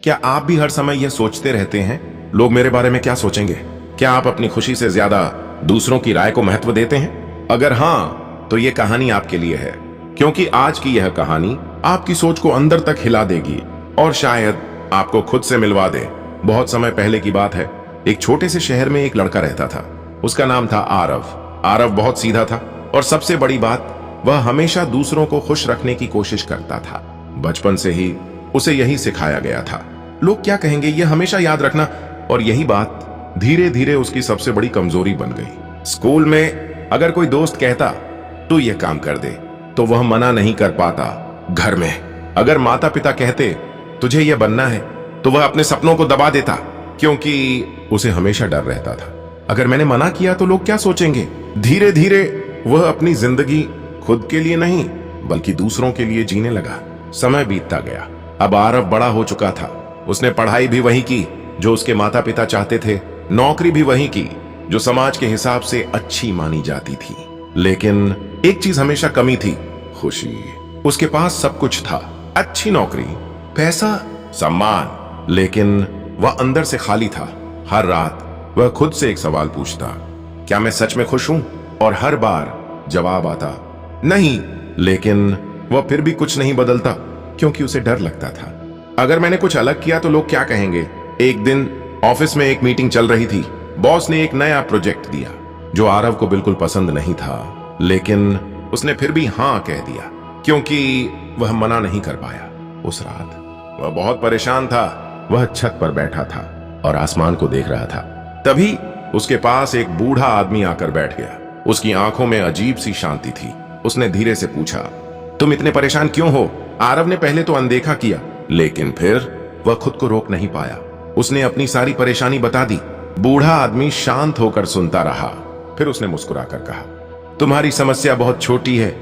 क्या आप भी हर समय यह सोचते रहते हैं, लोग मेरे बारे में क्या सोचेंगे? क्या आप अपनी खुशी से ज्यादा दूसरों की राय को महत्व देते हैं? अगर हाँ, तो यह कहानी आपके लिए है, क्योंकि आज की यह कहानी आपकी सोच को अंदर तक हिला देगी और शायद आपको खुद से मिलवा दे। बहुत समय पहले की बात है। एक छोटे से शहर में एक लड़का रहता था। उसका नाम था आरव। आरव बहुत सीधा था और सबसे बड़ी बात, वह हमेशा दूसरों को खुश रखने की कोशिश करता था। बचपन से ही उसे यही सिखाया गया था, लोग क्या कहेंगे यह हमेशा याद रखना। और यही बात धीरे धीरे उसकी सबसे बड़ी कमजोरी बन गई। स्कूल में अगर कोई दोस्त कहता तू यह काम कर दे, तो वह मना नहीं कर पाता। घर में अगर माता पिता कहते तुझे यह बनना है, तो वह अपने सपनों को दबा देता, क्योंकि उसे हमेशा डर रहता था अगर मैंने मना किया तो लोग क्या सोचेंगे। धीरे धीरे वह अपनी जिंदगी खुद के लिए नहीं बल्कि दूसरों के लिए जीने लगा। समय बीतता गया। अब आरव बड़ा हो चुका था। उसने पढ़ाई भी वही की जो उसके माता पिता चाहते थे, नौकरी भी वही की जो समाज के हिसाब से अच्छी मानी जाती थी। लेकिन एक चीज हमेशा कमी थी, खुशी। उसके पास सब कुछ था, अच्छी नौकरी, पैसा, सम्मान, लेकिन वह अंदर से खाली था। हर रात वह खुद से एक सवाल पूछता, क्या मैं सच में खुश हूं? और हर बार जवाब आता नहीं। लेकिन वह फिर भी कुछ नहीं बदलता, क्योंकि उसे डर लगता था, अगर मैंने कुछ अलग किया तो लोग क्या कहेंगे। एक दिन ऑफिस में एक मीटिंग चल रही थी। बॉस ने एक नया प्रोजेक्ट दिया जो आरव को बिल्कुल पसंद नहीं था, लेकिन उसने फिर भी हां कह दिया, क्योंकि वह मना नहीं कर पाया। उस रात वह बहुत परेशान था। वह छत पर बैठा था और आसमान को देख रहा था। तभी उसके पास एक बूढ़ा आदमी आकर बैठ गया। उसकी आंखों में अजीब सी शांति थी। उसने धीरे से पूछा, तुम इतने परेशान क्यों हो? आरव ने पहले तो अनदेखा किया, लेकिन फिर वह खुद को रोक नहीं पाया। उसने अपनी सारी परेशानी बता दी। बूढ़ा आदमी शांत होकर सुनता रहा। फिर उसने मुस्कुराकर कहा, तुम्हारी समस्या बहुत छोटी है।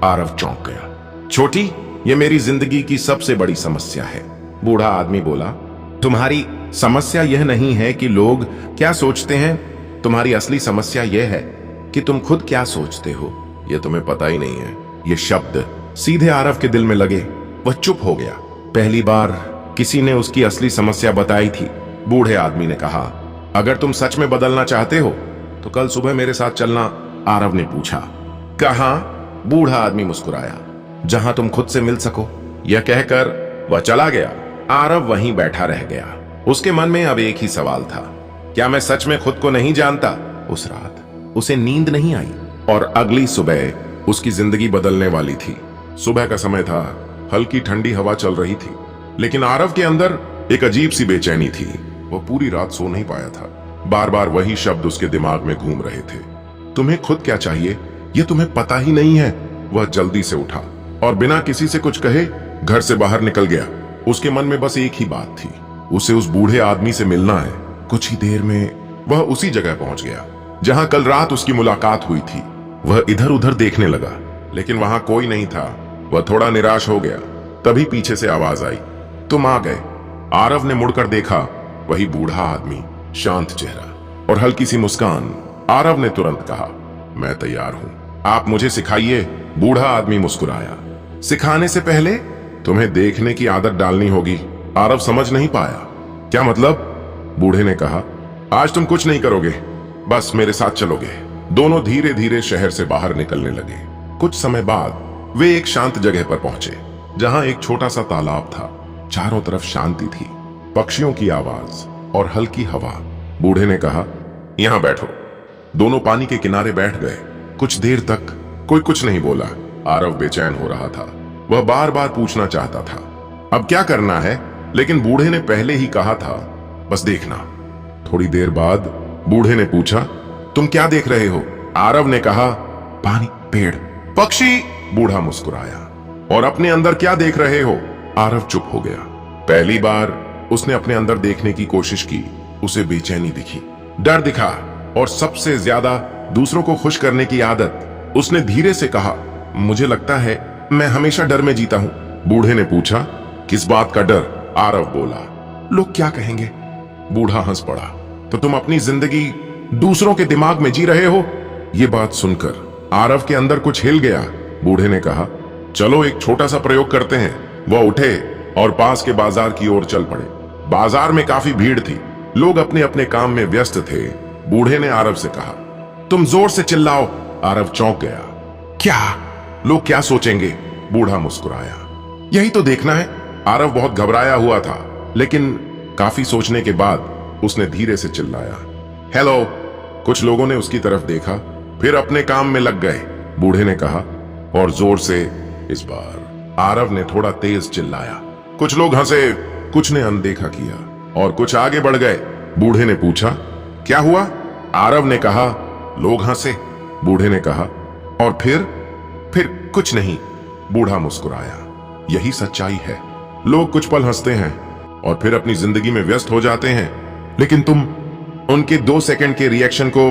आरव चौंक गया। छोटी? यह मेरी जिंदगी की सबसे बड़ी समस्या है। बूढ़ा आदमी बोला, तुम्हारी समस्या यह नहीं है कि लोग क्या सोचते हैं, तुम्हारी असली समस्या यह है कि तुम खुद क्या सोचते हो। यह तुम्हें पता ही नहीं है। ये शब्द सीधे आरव के दिल में लगे। वह चुप हो गया। पहली बार किसी ने उसकी असली समस्या बताई थी। बूढ़े आदमी ने कहा, अगर तुम सच में बदलना चाहते हो तो कल सुबह मेरे साथ चलना। आरव ने पूछा, कहां? बूढ़ा आदमी मुस्कुराया, जहां तुम खुद से मिल सको। यह कहकर वह चला गया। आरव वहीं बैठा रह गया। उसके मन में अब एक ही सवाल था, क्या मैं सच में खुद को नहीं जानता? उस रात उसे नींद नहीं आई और अगली सुबह उसकी जिंदगी बदलने वाली थी। सुबह का समय था, हल्की ठंडी हवा चल रही थी, लेकिन आरव के अंदर एक अजीब सी बेचैनी थी। वह पूरी रात सो नहीं पाया था। बार बार वही शब्द उसके दिमाग में घूम रहे थे, तुम्हें खुद क्या चाहिए यह तुम्हें पता ही नहीं है। वह जल्दी से उठा और बिना किसी से कुछ कहे घर से बाहर निकल गया। उसके मन में बस एक ही बात थी, उसे उस बूढ़े आदमी से मिलना है। कुछ ही देर में वह उसी जगह पहुंच गया जहां कल रात उसकी मुलाकात हुई थी। वह इधर उधर देखने लगा, लेकिन वहां कोई नहीं था। वह थोड़ा निराश हो गया। तभी पीछे से आवाज आई, तुम आ गए। आरव ने मुड़कर देखा, वही बूढ़ा आदमी, शांत चेहरा और हल्की सी मुस्कान। आरव ने तुरंत कहा, मैं तैयार हूं, आप मुझे सिखाइए। बूढ़ा आदमी मुस्कुराया, सिखाने से पहले तुम्हें देखने की आदत डालनी होगी। आरव समझ नहीं पाया, क्या मतलब? बूढ़े ने कहा, आज तुम कुछ नहीं करोगे, बस मेरे साथ चलोगे। दोनों धीरे धीरे शहर से बाहर निकलने लगे। कुछ समय बाद वे एक शांत जगह पर पहुंचे, जहां एक छोटा सा तालाब था। चारों तरफ शांति थी, पक्षियों की आवाज और हल्की हवा। बूढ़े ने कहा, यहां बैठो। दोनों पानी के किनारे बैठ गए। कुछ देर तक कोई कुछ नहीं बोला। आरव बेचैन हो रहा था। वह बार बार पूछना चाहता था, अब क्या करना है, लेकिन बूढ़े ने पहले ही कहा था, बस देखना। थोड़ी देर बाद बूढ़े ने पूछा, तुम क्या देख रहे हो? आरव ने कहा, पानी, पेड़, पक्षी। बूढ़ा मुस्कुराया, और अपने अंदर क्या देख रहे हो? आरव चुप हो गया। पहली बार उसने अपने अंदर देखने की कोशिश की। उसे बेचैनी दिखी, डर दिखा और सबसे ज्यादा दूसरों को खुश करने की आदत। उसने धीरे से कहा, मुझे लगता है मैं हमेशा डर में जीता हूं। बूढ़े ने पूछा, किस बात का डर? आरव बोला, लोग क्या कहेंगे। बूढ़ा हंस पड़ा, तो तुम अपनी जिंदगी दूसरों के दिमाग में जी रहे हो। यह बात सुनकर आरव के अंदर कुछ हिल गया। बूढ़े ने कहा, चलो एक छोटा सा प्रयोग करते हैं। वह उठे और पास के बाजार की ओर चल पड़े। बाजार में काफी भीड़ थी, लोग अपने अपने काम में व्यस्त थे। बूढ़े ने आरव से कहा, तुम जोर से चिल्लाओ। आरव चौंक गया। क्या? लोग क्या सोचेंगे? बूढ़ा मुस्कुराया। यही तो देखना है। आरव बहुत घबराया हुआ था, लेकिन काफी सोचने के बाद उसने धीरे से चिल्लाया, हेलो। कुछ लोगों ने उसकी तरफ देखा, फिर अपने काम में लग गए। बूढ़े ने कहा, और जोर से। इस बार आरव ने थोड़ा तेज चिल्लाया। कुछ लोग हंसे, कुछ ने अनदेखा किया और कुछ आगे बढ़ गए। बूढ़े ने पूछा, क्या हुआ? आरव ने कहा, लोग हंसे। बूढ़े ने कहा, और फिर कुछ नहीं। बूढ़ा मुस्कुराया। यही सच्चाई है। लोग कुछ पल हंसते हैं और फिर अपनी जिंदगी में व्यस्त हो जाते हैं, लेकिन तुम उनके 2 सेकंड के रिएक्शन को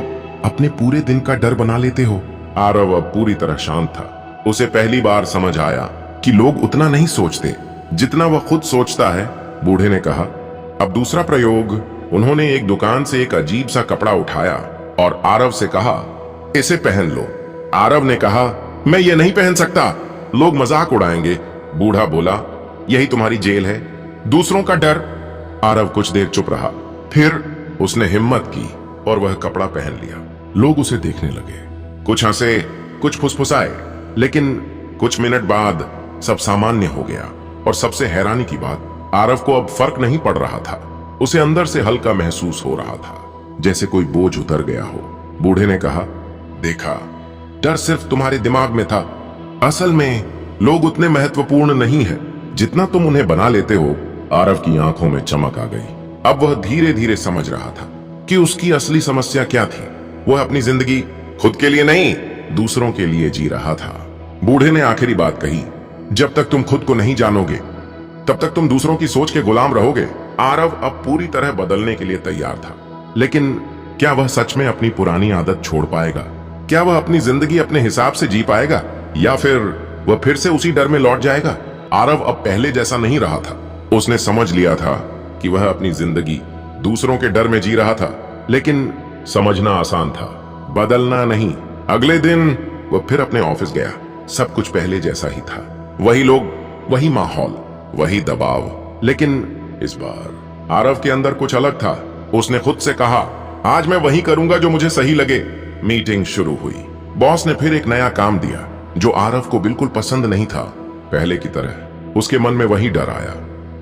अपने पूरे दिन का डर बना लेते हो। आरव अब पूरी तरह शांत था। उसे पहली बार समझ आया कि लोग उतना नहीं सोचते जितना वह खुद सोचता है। बूढ़े ने कहा, अब दूसरा प्रयोग। उन्होंने एक दुकान से एक अजीब सा कपड़ा उठाया और आरव से कहा, इसे पहन लो। आरव ने कहा, मैं ये नहीं पहन सकता, लोग मजाक उड़ाएंगे। बूढ़ा बोला, यही तुम्हारी जेल है, दूसरों का डर। आरव कुछ देर चुप रहा, फिर उसने हिम्मत की और वह कपड़ा पहन लिया। लोग उसे देखने लगे, कुछ हंसे, कुछ फुसफुसाए, लेकिन कुछ मिनट बाद सब सामान्य हो गया। और सबसे हैरानी की बात, आरव को अब फर्क नहीं पड़ रहा था। उसे अंदर से हल्का महसूस हो रहा था, जैसे कोई बोझ उतर गया हो। बूढ़े ने कहा, देखा, डर सिर्फ तुम्हारे दिमाग में था। असल में लोग उतने महत्वपूर्ण नहीं है जितना तुम उन्हें बना लेते हो। आरव की आंखों में चमक आ गई। अब वह धीरे धीरे समझ रहा था कि उसकी असली समस्या क्या थी। वह अपनी जिंदगी खुद के लिए नहीं, दूसरों के लिए जी रहा था। बूढ़े ने आखिरी बात कही, जब तक तुम खुद को नहीं जानोगे तब तक तुम दूसरों की सोच के गुलाम रहोगे। आरव अब पूरी तरह बदलने के लिए तैयार था, लेकिन क्या वह सच में अपनी पुरानी आदत छोड़ पाएगा? क्या वह अपनी जिंदगी अपने हिसाब से जी पाएगा, या फिर वह फिर से उसी डर में लौट जाएगा? आरव अब पहले जैसा नहीं रहा था। उसने समझ लिया था कि वह अपनी जिंदगी दूसरों के डर में जी रहा था, लेकिन समझना आसान था, बदलना नहीं। अगले दिन वह फिर अपने ऑफिस गया। सब कुछ पहले जैसा ही था, वही लोग, वही माहौल, वही दबाव। लेकिन इस बार आरव के अंदर कुछ अलग था। उसने खुद से कहा, आज मैं वही करूंगा जो मुझे सही लगे। मीटिंग शुरू हुई। बॉस ने फिर एक नया काम दिया जो आरव को बिल्कुल पसंद नहीं था। पहले की तरह उसके मन में वही डर आया,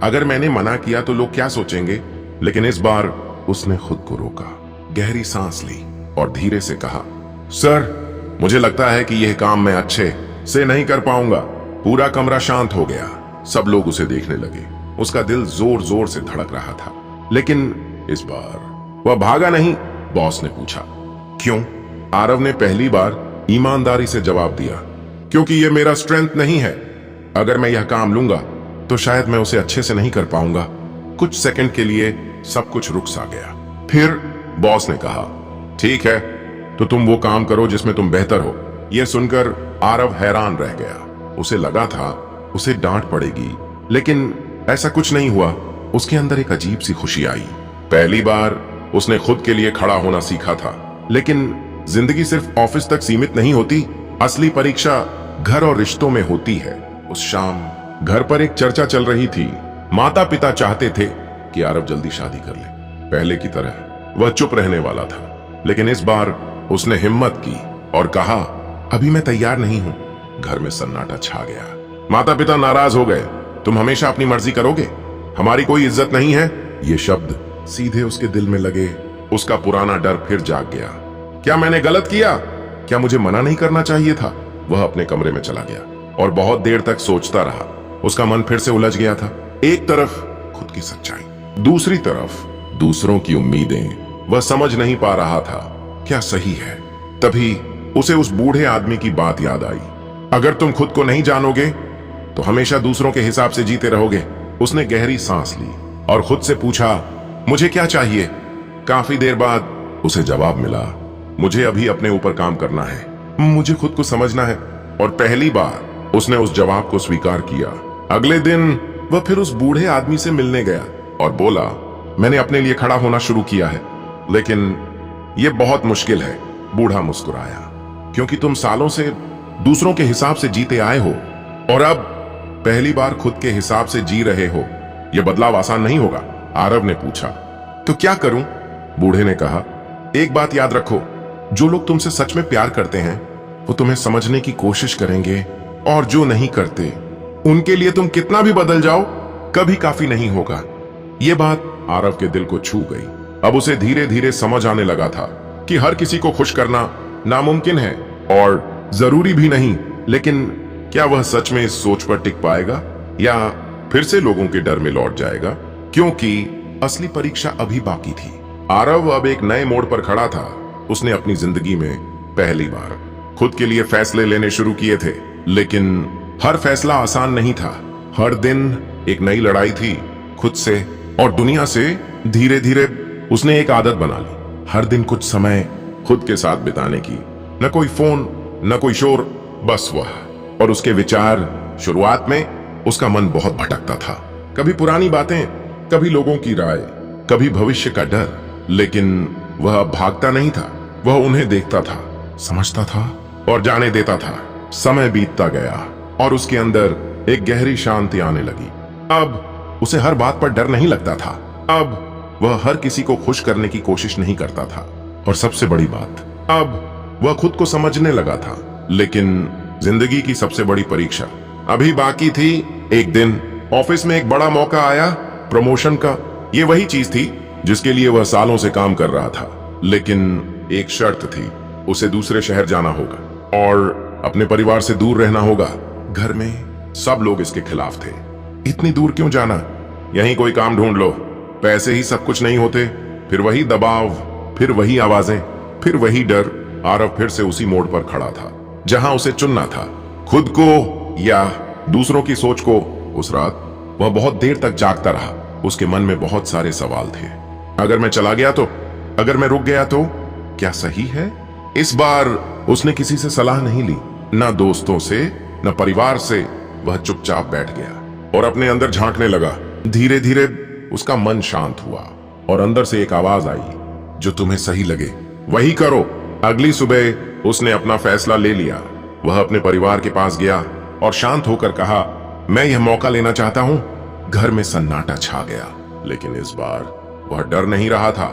अगर मैंने मना किया तो लोग क्या सोचेंगे। लेकिन इस बार उसने खुद को रोका, गहरी सांस ली और धीरे से कहा, सर, मुझे लगता है कि यह काम मैं अच्छे से नहीं कर पाऊंगा। पूरा कमरा शांत हो गया। सब लोग उसे देखने लगे। उसका दिल जोर जोर से धड़क रहा था, लेकिन इस बार वह भागा नहीं। बॉस ने पूछा, क्यों? आरव ने पहली बार ईमानदारी से जवाब दिया, क्योंकि यह मेरा स्ट्रेंथ नहीं है। अगर मैं यह काम लूंगा तो शायद मैं उसे अच्छे से नहीं कर पाऊंगा। कुछ सेकंड के लिए सब कुछ रुक सा गया। फिर बॉस ने कहा, ठीक है, तो तुम वो काम करो जिसमें तुम बेहतर हो। यह सुनकर आरव हैरान रह गया। उसे लगा था उसे डांट पड़ेगी, लेकिन ऐसा कुछ नहीं हुआ। उसके अंदर एक अजीब सी खुशी आई। पहली बार उसने खुद के लिए खड़ा होना सीखा था। लेकिन जिंदगी सिर्फ ऑफिस तक सीमित नहीं होती। असली परीक्षा घर और रिश्तों में होती है। उस शाम घर पर एक चर्चा चल रही थी। माता पिता चाहते थे कि आरव जल्दी शादी कर ले। पहले की तरह वह चुप रहने वाला था, लेकिन इस बार उसने हिम्मत की और कहा, अभी मैं तैयार नहीं हूं। घर में सन्नाटा छा गया। माता पिता नाराज हो गए। तुम हमेशा अपनी मर्जी करोगे, हमारी कोई इज्जत नहीं है। ये शब्द सीधे उसके दिल में लगे। उसका पुराना डर फिर जाग गया। क्या मैंने गलत किया? क्या मुझे मना नहीं करना चाहिए था? वह अपने कमरे में चला गया और बहुत देर तक सोचता रहा। उसका मन फिर से उलझ गया था। एक तरफ खुद की सच्चाई, दूसरी तरफ दूसरों की उम्मीदें। वह समझ नहीं पा रहा था क्या सही है। तभी उसे उस बूढ़े आदमी की बात याद आई, अगर तुम खुद को नहीं जानोगे तो हमेशा दूसरों के हिसाब से जीते रहोगे। उसने गहरी सांस ली और खुद से पूछा, मुझे क्या चाहिए? काफी देर बाद उसे जवाब मिला, मुझे अभी अपने ऊपर काम करना है, मुझे खुद को समझना है। और पहली बार उसने उस जवाब को स्वीकार किया। अगले दिन वह फिर उस बूढ़े आदमी से मिलने गया और बोला, मैंने अपने लिए खड़ा होना शुरू किया है, लेकिन यह बहुत मुश्किल है। बूढ़ा मुस्कुराया, क्योंकि तुम सालों से दूसरों के हिसाब से जीते आए हो और अब पहली बार खुद के हिसाब से जी रहे हो। यह बदलाव आसान नहीं होगा। आरव ने पूछा। तो क्या करूं? बूढ़े ने कहा, एक बात याद रखो, जो लोग तुमसे सच में प्यार करते हैं वो तुम्हें समझने की कोशिश करेंगे, और जो नहीं करते उनके लिए तुम कितना भी बदल जाओ कभी काफी नहीं होगा। ये बात आरव के दिल को छू गई। अब उसे धीरे धीरे समझ आने लगा था कि हर किसी को खुश करना नामुमकिन है और जरूरी भी नहीं, लेकिन क्या वह सच में इस सोच पर टिक पाएगा या फिर से लोगों के डर में लौट जाएगा? क्योंकि असली परीक्षा अभी बाकी थी। आरव अब एक नए मोड़ पर खड़ा था। उसने अपनी जिंदगी में पहली बार खुद के लिए फैसले लेने शुरू किए थे, लेकिन हर फैसला आसान नहीं था। हर दिन एक नई लड़ाई थी, खुद से और दुनिया से। धीरे धीरे उसने एक आदत बना ली, हर दिन कुछ समय खुद के साथ बिताने की। न कोई फोन, न कोई शोर, बस वह और उसके विचार। शुरुआत में उसका मन बहुत भटकता था, कभी पुरानी बातें, कभी लोगों की राय, कभी भविष्य का डर। लेकिन वह अब भागता नहीं था, वह उन्हें देखता था, समझता था और जाने देता था। समय बीतता गया और उसके अंदर एक गहरी शांति आने लगी। अब उसे हर बात पर डर नहीं लगता था। अब वह हर किसी को खुश करने की कोशिश नहीं करता था, और सबसे बड़ी बात, अब वह खुद को समझने लगा था। लेकिन जिंदगी की सबसे बड़ी परीक्षा अभी बाकी थी। एक दिन ऑफिस में एक बड़ा मौका आया, प्रमोशन का। ये वही चीज थी जिसके लिए वह सालों से काम कर रहा था, लेकिन एक शर्त थी, उसे दूसरे शहर जाना होगा और अपने परिवार से दूर रहना होगा। घर में सब लोग इसके खिलाफ थे। इतनी दूर क्यों जाना? यहीं कोई काम ढूंढ लो, पैसे ही सब कुछ नहीं होते। फिर वही दबाव, फिर वही आवाजें, फिर वही डर। आरव फिर से उसी मोड़ पर खड़ा था जहां उसे चुनना था, खुद को या दूसरों की सोच को। उस रात वह बहुत देर तक जागता रहा। उसके मन में बहुत सारे सवाल थे। अगर मैं चला गया तो? अगर मैं रुक गया तो? क्या सही है? इस बार उसने किसी से सलाह नहीं ली, ना दोस्तों से, न परिवार से। वह चुपचाप बैठ गया और अपने अंदर झांकने लगा। धीरे धीरे उसका मन शांत हुआ और अंदर से एक आवाज आई, जो तुम्हें सही लगे वही करो। अगली सुबह उसने अपना फैसला ले लिया। वह अपने परिवार के पास गया और शांत होकर कहा, मैं यह मौका लेना चाहता हूं। घर में सन्नाटा छा गया, लेकिन इस बार वह डर नहीं रहा था,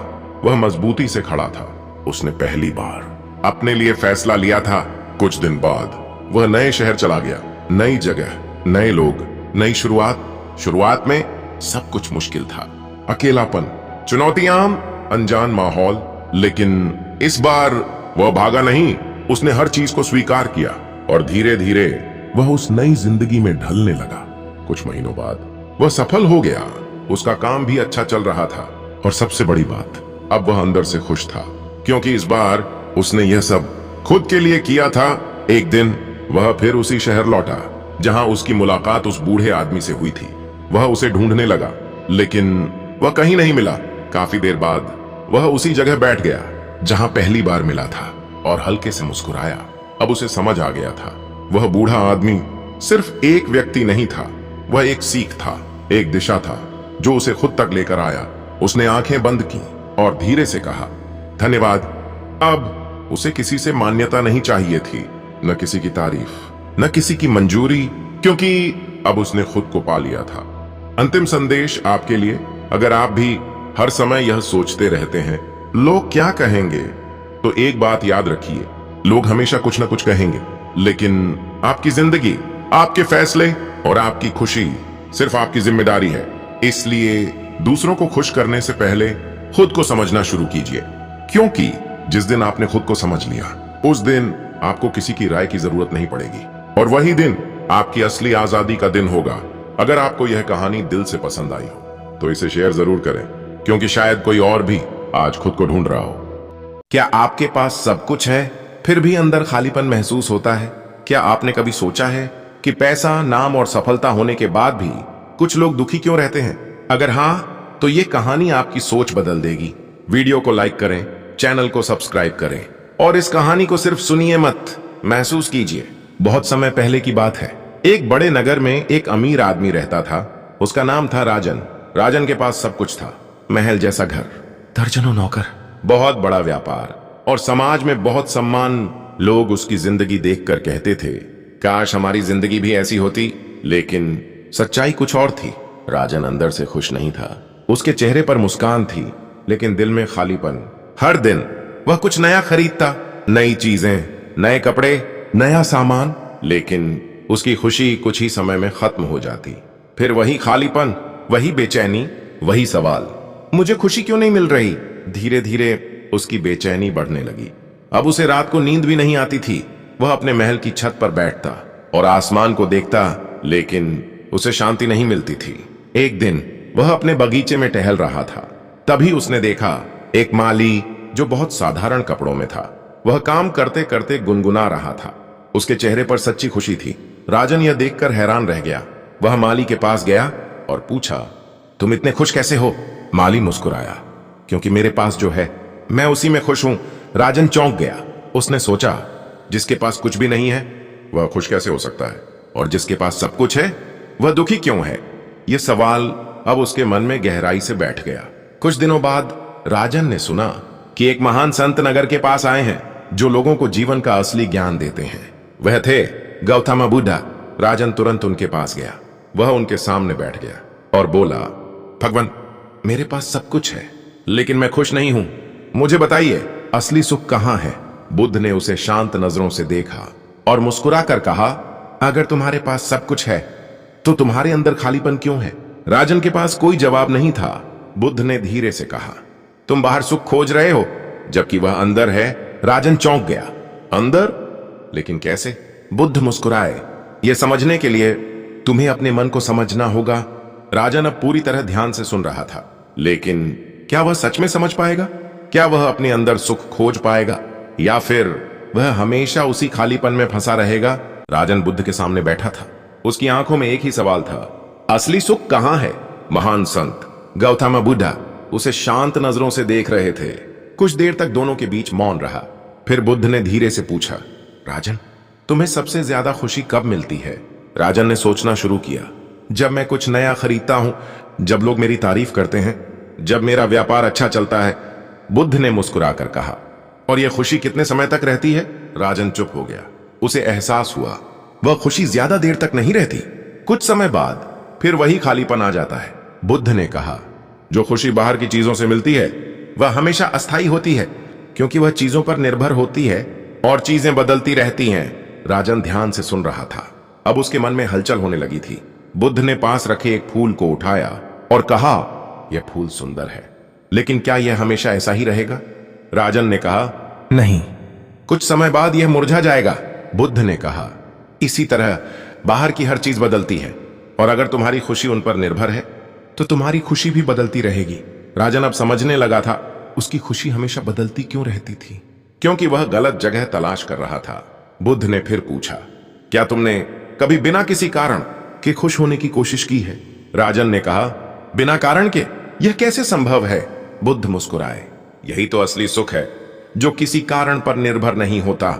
वह मजबूती से खड़ा था। उसने पहली बार अपने लिए फैसला लिया था। कुछ दिन बाद वह नए शहर चला गया, नई जगह, नए लोग, नई शुरुआत। शुरुआत में सब कुछ मुश्किल था, अकेलापन, चुनौतियां, अनजान माहौल। लेकिन इस बार वह भागा नहीं, उसने हर चीज को स्वीकार किया और धीरे धीरे वह उस नई जिंदगी में ढलने लगा। कुछ महीनों बाद वह सफल हो गया, उसका काम भी अच्छा चल रहा था और सबसे बड़ी बात, अब वह अंदर से खुश था, क्योंकि इस बार उसने यह सब खुद के लिए किया था। एक दिन वह फिर उसी शहर लौटा जहां उसकी मुलाकात उस बूढ़े आदमी से हुई थी। वह उसे ढूंढने लगा, लेकिन वह कहीं नहीं मिला। काफी देर बाद वह उसी जगह बैठ गया जहां पहली बार मिला था और हल्के से मुस्कुराया। अब उसे समझ आ गया था, वह बूढ़ा आदमी सिर्फ एक व्यक्ति नहीं था, वह एक सीख था, एक दिशा था जो उसे खुद तक लेकर आया। उसने आंखें बंद की और धीरे से कहा, धन्यवाद। अब उसे किसी से मान्यता नहीं चाहिए थी, न किसी की तारीफ, न किसी की मंजूरी, क्योंकि अब उसने खुद को पा लिया था। अंतिम संदेश आपके लिए, अगर आप भी हर समय यह सोचते रहते हैं लोग क्या कहेंगे, तो एक बात याद रखिए, लोग हमेशा कुछ न कुछ कहेंगे, लेकिन आपकी जिंदगी, आपके फैसले और आपकी खुशी सिर्फ आपकी जिम्मेदारी है। इसलिए दूसरों को खुश करने से पहले खुद को समझना शुरू कीजिए, क्योंकि जिस दिन आपने खुद को समझ लिया, उस दिन आपको किसी की राय की जरूरत नहीं पड़ेगी, और वही दिन आपकी असली आजादी का दिन होगा। अगर आपको यह कहानी दिल से पसंद आई हो तो इसे शेयर जरूर करें, क्योंकि शायद कोई और भी आज खुद को ढूंढ रहा हो। क्या आपके पास सब कुछ है फिर भी अंदर खालीपन महसूस होता है? क्या आपने कभी सोचा है कि पैसा, नाम और सफलता होने के बाद भी कुछ लोग दुखी क्यों रहते हैं? अगर हाँ, तो ये कहानी आपकी सोच बदल देगी। वीडियो को लाइक करें, चैनल को सब्सक्राइब करें और इस कहानी को सिर्फ सुनिए मत, महसूस कीजिए। बहुत समय पहले की बात है, एक बड़े नगर में एक अमीर आदमी रहता था। उसका नाम था राजन। राजन के पास सब कुछ था, महल जैसा घर, दर्जनों नौकर, बहुत बड़ा व्यापार और समाज में बहुत सम्मान। लोग उसकी जिंदगी देखकर कहते थे, काश हमारी जिंदगी भी ऐसी होती। लेकिन सच्चाई कुछ और थी। राजन अंदर से खुश नहीं था। उसके चेहरे पर मुस्कान थी, लेकिन दिल में खालीपन। हर दिन वह कुछ नया खरीदता, नई चीजें, नए कपड़े, नया सामान, लेकिन उसकी खुशी कुछ ही समय में खत्म हो जाती। फिर वही खालीपन, वही बेचैनी, वही सवाल, मुझे खुशी क्यों नहीं मिल रही? धीरे धीरे उसकी बेचैनी बढ़ने लगी। अब उसे रात को नींद भी नहीं आती थी। वह अपने महल की छत पर बैठता और आसमान को देखता, लेकिन उसे शांति नहीं मिलती थी। एक दिन वह अपने बगीचे में टहल रहा था। तभी उसने देखा एक माली जो बहुत साधारण कपड़ों में था। वह काम करते करते गुनगुना रहा था। उसके चेहरे पर सच्ची खुशी थी। राजन यह देखकर हैरान रह गया। वह माली के पास गया और पूछा, तुम इतने खुश कैसे हो? माली मुस्कुराया, क्योंकि मेरे पास जो है मैं उसी में खुश हूं। राजन चौंक गया। उसने सोचा, जिसके पास कुछ भी नहीं है वह खुश कैसे हो सकता है, और जिसके पास सब कुछ है वह दुखी क्यों है? यह सवाल अब उसके मन में गहराई से बैठ गया। कुछ दिनों बाद राजन ने सुना कि एक महान संत नगर के पास आए हैं जो लोगों को जीवन का असली ज्ञान देते हैं। वह थे गौतम बुद्ध। राजन तुरंत उनके पास गया। वह उनके सामने बैठ गया और बोला, भगवान, मेरे पास सब कुछ है, लेकिन मैं खुश नहीं हूं। मुझे बताइए, असली सुख कहां है? बुद्ध ने उसे शांत नजरों से देखा और मुस्कुराकर कहा, अगर तुम्हारे पास सब कुछ है तो तुम्हारे अंदर खालीपन क्यों है? राजन के पास कोई जवाब नहीं था। बुद्ध ने धीरे से कहा, तुम बाहर सुख खोज रहे हो, जबकि वह अंदर है। राजन चौंक गया। अंदर? लेकिन कैसे? बुद्ध मुस्कुराए, यह समझने के लिए तुम्हें अपने मन को समझना होगा। राजन अब पूरी तरह ध्यान से सुन रहा था, लेकिन क्या वह सच में समझ पाएगा? क्या वह अपने अंदर सुख खोज पाएगा, या फिर वह हमेशा उसी खालीपन में फंसा रहेगा? राजन बुद्ध के सामने बैठा था। उसकी आंखों में एक ही सवाल था, असली सुख कहां है? महान संत गौतम बुद्ध उसे शांत नजरों से देख रहे थे। कुछ देर तक दोनों के बीच मौन रहा। फिर बुद्ध ने धीरे से पूछा, राजन, तुम्हें सबसे ज्यादा खुशी कब मिलती है? राजन ने सोचना शुरू किया। जब मैं कुछ नया खरीदता हूं, जब लोग मेरी तारीफ करते हैं, जब मेरा व्यापार अच्छा चलता है। बुद्ध ने मुस्कुराकर कहा, और यह खुशी कितने समय तक रहती है? राजन चुप हो गया। उसे एहसास हुआ वह खुशी ज्यादा देर तक नहीं रहती। कुछ समय बाद फिर वही खालीपन आ जाता है। बुद्ध ने कहा, जो खुशी बाहर की चीजों से मिलती है वह हमेशा अस्थायी होती है, क्योंकि वह चीजों पर निर्भर होती है और चीजें बदलती रहती हैं। राजन ध्यान से सुन रहा था। अब उसके मन में हलचल होने लगी थी। बुद्ध ने पास रखे एक फूल को उठाया और कहा, यह फूल सुंदर है, लेकिन क्या यह हमेशा ऐसा ही रहेगा? राजन ने कहा, नहीं, कुछ समय बाद यह मुरझा जाएगा। बुद्ध ने कहा, इसी तरह बाहर की हर चीज बदलती है, और अगर तुम्हारी खुशी उन पर निर्भर है तो तुम्हारी खुशी भी बदलती रहेगी। राजन अब समझने लगा था उसकी खुशी हमेशा बदलती क्यों रहती थी, क्योंकि वह गलत जगह तलाश कर रहा था। बुद्ध ने फिर पूछा, क्या तुमने कभी बिना किसी कारण के खुश होने की कोशिश की है? राजन ने कहा, बिना कारण के यह कैसे संभव है? बुद्ध मुस्कुराए, यही तो असली सुख है, जो किसी कारण पर निर्भर नहीं होता।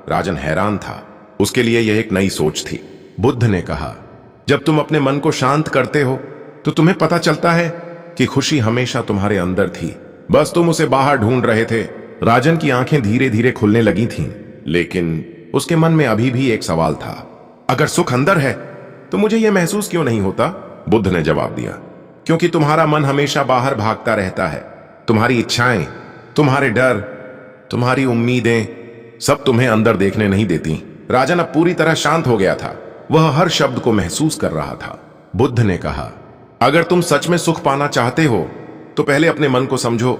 राजन हैरान था। उसके लिए यह एक नई सोच थी। बुद्ध ने कहा, जब तुम अपने मन को शांत करते हो तो तुम्हें पता चलता है कि खुशी हमेशा तुम्हारे अंदर थी, बस तुम उसे बाहर ढूंढ रहे थे। राजन की आंखें धीरे धीरे खुलने लगी थीं, लेकिन उसके मन में अभी भी एक सवाल था, अगर सुख अंदर है तो मुझे यह महसूस क्यों नहीं होता? बुद्ध ने जवाब दिया, क्योंकि तुम्हारा मन हमेशा बाहर भागता रहता है। तुम्हारी इच्छाएं, तुम्हारे डर, तुम्हारी उम्मीदें सब तुम्हें अंदर देखने नहीं देती। राजन अब पूरी तरह शांत हो गया था। वह हर शब्द को महसूस कर रहा था। बुद्ध ने कहा, अगर तुम सच में सुख पाना चाहते हो तो पहले अपने मन को समझो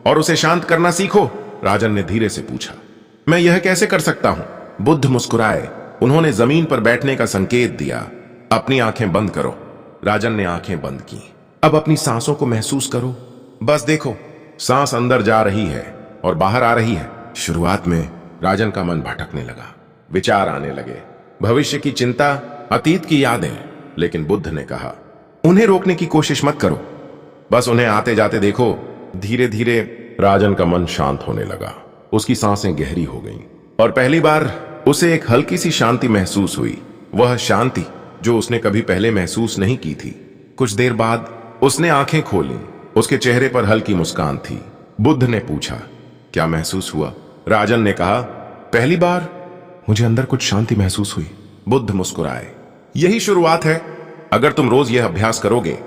और उसे शांत करना सीखो। राजन ने धीरे से पूछा, मैं यह कैसे कर सकता हूं? बुद्ध मुस्कुराए। उन्होंने जमीन पर बैठने का संकेत दिया। अपनी आंखें बंद करो। राजन ने आंखें बंद की। अब अपनी सांसों को महसूस करो। बस देखो, सांस अंदर जा रही है और बाहर आ रही है। शुरुआत में राजन का मन भटकने लगा। विचार आने लगे, भविष्य की चिंता, अतीत की यादें। लेकिन बुद्ध ने कहा, उन्हें रोकने की कोशिश मत करो, बस उन्हें आते जाते देखो। धीरे धीरे राजन का मन शांत होने लगा। उसकी सांसें गहरी हो गईं और पहली बार उसे एक हल्की सी शांति महसूस हुई। वह शांति जो उसने कभी पहले महसूस नहीं की थी। कुछ देर बाद उसने आंखें खोली। उसके चेहरे पर हल्की मुस्कान थी। बुद्ध ने पूछा, क्या महसूस हुआ? राजन ने कहा, पहली बार मुझे अंदर कुछ शांति महसूस हुई। बुद्ध मुस्कुराए, यही शुरुआत है। अगर तुम रोज यह अभ्यास करोगे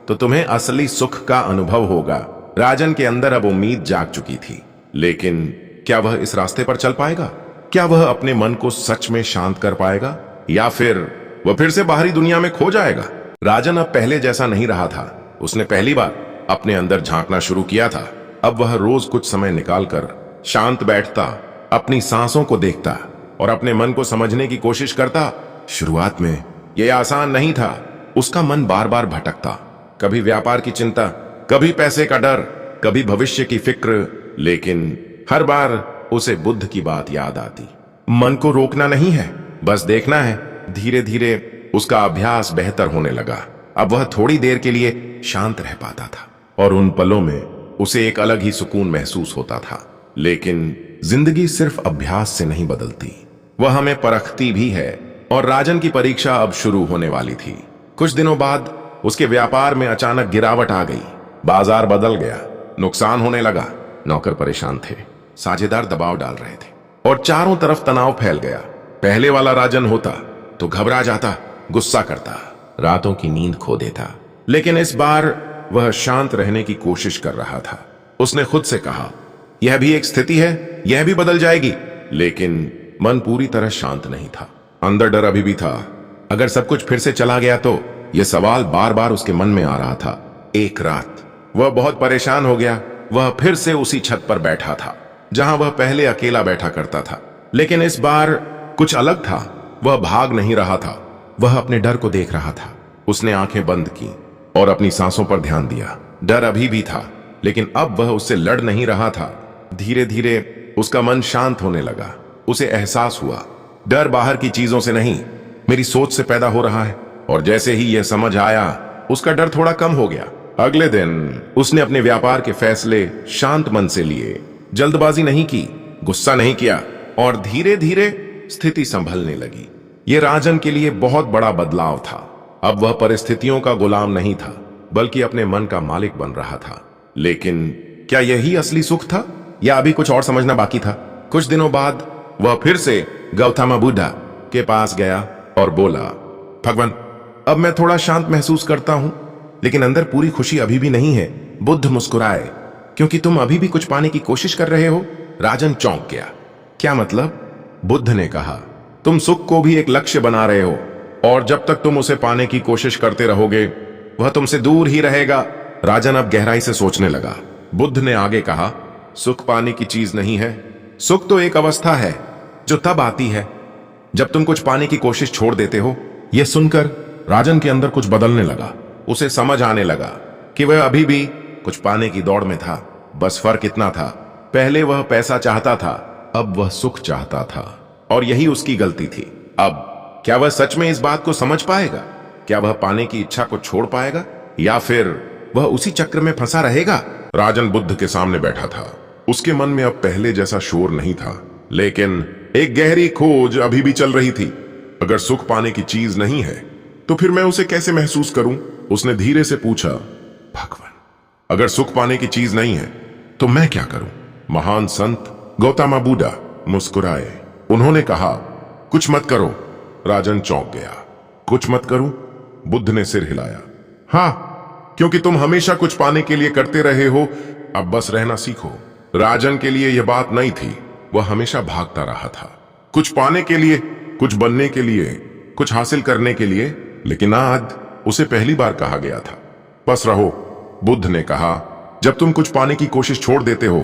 तो तुम्हें असली सुख का अनुभव होगा। राजन के अंदर अब उम्मीद जाग चुकी थी, लेकिन क्या वह इस रास्ते पर चल पाएगा? क्या वह अपने मन को सच में शांत कर पाएगा, या फिर वह फिर से बाहरी दुनिया में खो जाएगा? राजन अब पहले जैसा नहीं रहा था। उसने पहली बार अपने अंदर झांकना शुरू किया था। अब वह रोज कुछ समय निकालकर शांत बैठता, अपनी सांसों को देखता और अपने मन को समझने की कोशिश करता। शुरुआत में यह आसान नहीं था। उसका मन बार बार भटकता, कभी व्यापार की चिंता, कभी पैसे का डर, कभी भविष्य की फिक्र, लेकिन हर बार उसे बुद्ध की बात याद आती। मन को रोकना नहीं है, बस देखना है। धीरे धीरे उसका अभ्यास बेहतर होने लगा। अब वह थोड़ी देर के लिए शांत रह पाता था और उन पलों में उसे एक अलग ही सुकून महसूस होता था। लेकिन जिंदगी सिर्फ अभ्यास से नहीं बदलती, वह हमें परखती भी है। और राजन की परीक्षा अब शुरू होने वाली थी। कुछ दिनों बाद उसके व्यापार में अचानक गिरावट आ गई। बाजार बदल गया, नुकसान होने लगा। नौकर परेशान थे, साझेदार दबाव डाल रहे थे और चारों तरफ तनाव फैल गया। पहले वाला राजन होता तो घबरा जाता, गुस्सा करता, रातों की नींद खो देता। लेकिन इस बार वह शांत रहने की कोशिश कर रहा था। उसने खुद से कहा, यह भी एक स्थिति है, यह भी बदल जाएगी। लेकिन मन पूरी तरह शांत नहीं था। अंदर डर अभी भी था। अगर सब कुछ फिर से चला गया तो? यह सवाल बार बार उसके मन में आ रहा था। एक रात वह बहुत परेशान हो गया। वह फिर से उसी छत पर बैठा था जहां वह पहले अकेला बैठा करता था। लेकिन इस बार कुछ अलग था। वह भाग नहीं रहा था, वह अपने डर को देख रहा था। उसने आंखें बंद की और अपनी सांसों पर ध्यान दिया। डर अभी भी था, लेकिन अब वह उससे लड़ नहीं रहा था। धीरे धीरे उसका मन शांत होने लगा। उसे एहसास हुआ, डर बाहर की चीजों से नहीं, मेरी सोच से पैदा हो रहा है। और जैसे ही यह समझ आया, उसका डर थोड़ा कम हो गया। अगले दिन उसने अपने व्यापार के फैसले शांत मन से लिए। जल्दबाजी नहीं की, गुस्सा नहीं किया, और धीरे धीरे स्थिति संभलने लगी। यह राजन के लिए बहुत बड़ा बदलाव था। अब वह परिस्थितियों का गुलाम नहीं था, बल्कि अपने मन का मालिक बन रहा था। लेकिन क्या यही असली सुख था, या अभी कुछ और समझना बाकी था? कुछ दिनों बाद वह फिर से गौतम बुद्ध के पास गया और बोला, भगवान, अब मैं थोड़ा शांत महसूस करता हूं, लेकिन अंदर पूरी खुशी अभी भी नहीं है। बुद्ध मुस्कुराए, क्योंकि तुम अभी भी कुछ पाने की कोशिश कर रहे हो। राजन चौंक गया, क्या मतलब? बुद्ध ने कहा, तुम सुख को भी एक लक्ष्य बना रहे हो, और जब तक तुम उसे पाने की कोशिश करते रहोगे, वह तुमसे दूर ही रहेगा। राजन अब गहराई से सोचने लगा। बुद्ध ने आगे कहा, सुख पाने की चीज नहीं है, सुख तो एक अवस्था है जो तब आती है जब तुम कुछ पाने की कोशिश छोड़ देते हो। यह सुनकर राजन के अंदर कुछ बदलने लगा। उसे समझ आने लगा कि वह अभी भी कुछ पाने की दौड़ में था। बस फर्क इतना था, पहले वह पैसा चाहता था, अब वह सुख चाहता था, और यही उसकी गलती थी। अब क्या वह सच में इस बात को समझ पाएगा? क्या वह पाने की इच्छा को छोड़ पाएगा, या फिर वह उसी चक्र में फंसा रहेगा? राजन बुद्ध के सामने बैठा था। उसके मन में अब पहले जैसा शोर नहीं था, लेकिन एक गहरी खोज अभी भी चल रही थी। अगर सुख पाने की चीज नहीं है, तो फिर मैं उसे कैसे महसूस करूं? उसने धीरे से पूछा, भगवान, अगर सुख पाने की चीज नहीं है, तो मैं क्या करूं? महान संत गौतम बुद्ध मुस्कुराए। उन्होंने कहा, कुछ मत करो। राजन चौंक गया। कुछ मत करूं? बुद्ध ने सिर हिलाया। हां, क्योंकि तुम हमेशा कुछ पाने के लिए करते रहे हो, अब बस रहना सीखो। राजन के लिए यह बात नई थी। वह हमेशा भागता रहा था, कुछ पाने के लिए, कुछ बनने के लिए, कुछ हासिल करने के लिए। लेकिन आज उसे पहली बार कहा गया था, बस रहो। बुद्ध ने कहा, जब तुम कुछ पाने की कोशिश छोड़ देते हो,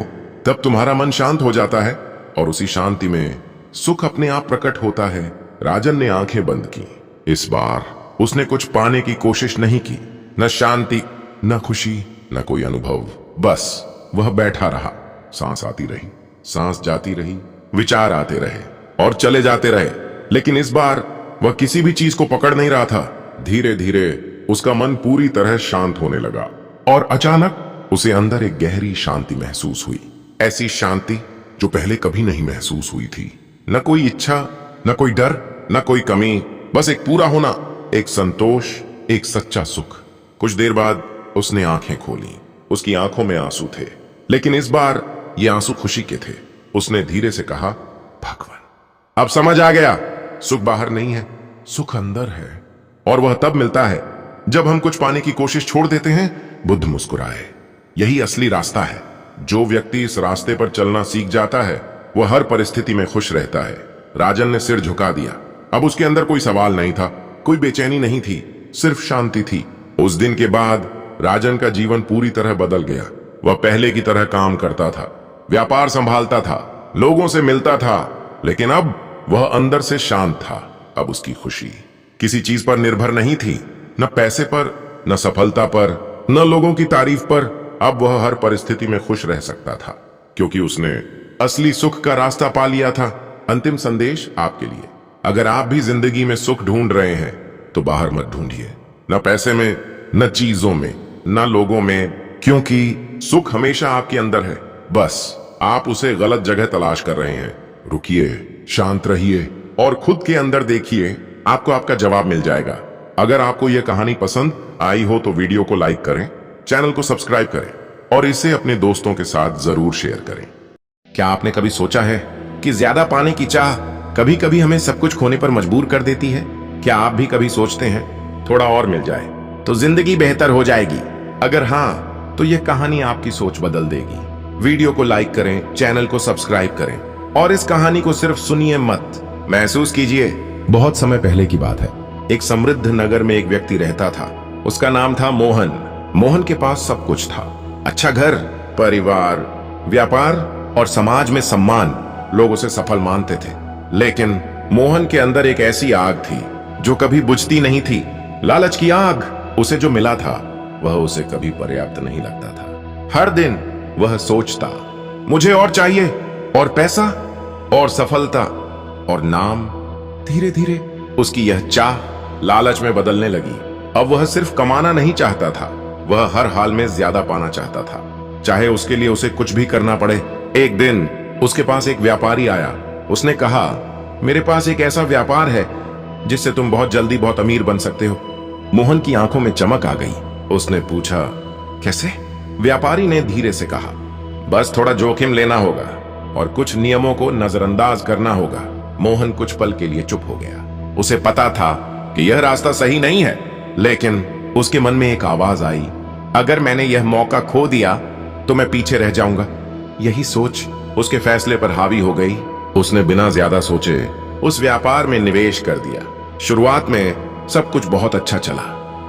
तब तुम्हारा मन शांत हो जाता है, और उसी शांति में सुख अपने आप प्रकट होता है। राजन ने आंखें बंद की। इस बार उसने कुछ पाने की कोशिश नहीं की, न शांति, न खुशी, न कोई अनुभव। बस वह बैठा रहा। सांस आती रही, सांस जाती रही, विचार आते रहे और चले जाते रहे। लेकिन इस बार वह किसी भी चीज को पकड़ नहीं रहा था। धीरे धीरे उसका मन पूरी तरह शांत होने लगा, और अचानक उसे अंदर एक गहरी शांति महसूस हुई। ऐसी शांति जो पहले कभी नहीं महसूस हुई थी। न कोई इच्छा, न कोई डर, न कोई कमी, बस एक पूरा होना, एक संतोष, एक सच्चा सुख। कुछ देर बाद उसने आंखें खोली। उसकी आंखों में आंसू थे, लेकिन इस बार ये आंसू खुशी के थे। उसने धीरे से कहा, भगवान, अब समझ आ गया, सुख बाहर नहीं है, सुख अंदर है, और वह तब मिलता है जब हम कुछ पाने की कोशिश छोड़ देते हैं, बुद्ध मुस्कुराए। यही असली रास्ता है। जो व्यक्ति इस रास्ते पर चलना सीख जाता है वह हर परिस्थिति में खुश रहता है। राजन ने सिर झुका दिया। अब उसके अंदर कोई सवाल नहीं था, कोई बेचैनी नहीं थी, सिर्फ शांति थी। उस दिन के बाद राजन का जीवन पूरी तरह बदल गया। वह पहले की तरह काम करता था, व्यापार संभालता था, लोगों से मिलता था, लेकिन अब वह अंदर से शांत था। अब उसकी खुशी किसी चीज पर निर्भर नहीं थी, न पैसे पर, न सफलता पर, न लोगों की तारीफ पर। अब वह हर परिस्थिति में खुश रह सकता था, क्योंकि उसने असली सुख का रास्ता पा लिया था। अंतिम संदेश आपके लिए, अगर आप भी जिंदगी में सुख ढूंढ रहे हैं तो बाहर मत ढूंढिए, न पैसे में, न चीजों में, न लोगों में, क्योंकि सुख हमेशा आपके अंदर है। बस आप उसे गलत जगह तलाश कर रहे हैं। रुकिए, शांत रहिए और खुद के अंदर देखिए, आपको आपका जवाब मिल जाएगा। अगर आपको यह कहानी पसंद आई हो तो वीडियो को लाइक करें, चैनल को सब्सक्राइब करें और इसे अपने दोस्तों के साथ जरूर शेयर करें। क्या आपने कभी सोचा है कि ज्यादा पाने की चाह कभी कभी हमें सब कुछ खोने पर मजबूर कर देती है? क्या आप भी कभी सोचते हैं थोड़ा और मिल जाए तो जिंदगी बेहतर हो जाएगी? अगर हाँ, तो यह कहानी आपकी सोच बदल देगी। वीडियो को लाइक करें, चैनल को सब्सक्राइब करें और इस कहानी को सिर्फ सुनिए मत, महसूस कीजिए। बहुत समय पहले की बात है। एक समृद्ध नगर में एक व्यक्ति रहता था। उसका नाम था मोहन। मोहन के पास सब कुछ था, अच्छा घर, परिवार, व्यापार और समाज में सम्मान। लोग उसे सफल मानते थे, लेकिन मोहन के अंदर एक ऐसी आग थी जो कभी बुझती नहीं थी। लालच की आग। उसे जो मिला था वह उसे कभी पर्याप्त नहीं लगता था। हर दिन वह सोचता, मुझे और चाहिए, और पैसा, और सफलता, और नाम। धीरे धीरे उसकी यह चाह लालच में बदलने लगी। अब वह सिर्फ कमाना नहीं चाहता था, वह हर हाल में ज्यादा पाना चाहता था, चाहे उसके लिए उसे कुछ भी करना पड़े। एक दिन उसके पास एक व्यापारी आया। उसने कहा, मेरे पास एक ऐसा व्यापार है जिससे तुम बहुत जल्दी बहुत अमीर बन सकते हो। मोहन की आंखों में चमक आ गई। उसने पूछा, कैसे? व्यापारी ने धीरे से कहा, बस थोड़ा जोखिम लेना होगा और कुछ नियमों को नजरअंदाज करना होगा। मोहन कुछ पल के लिए चुप हो गया। उसे पता था कि यह रास्ता सही नहीं है, लेकिन उसके मन में एक आवाज आई, अगर मैंने यह मौका खो दिया तो मैं पीछे रह जाऊंगा। यही सोच उसके फैसले पर हावी हो गई। उसने बिना ज्यादा सोचे उस व्यापार में निवेश कर दिया। शुरुआत में सब कुछ बहुत अच्छा चला,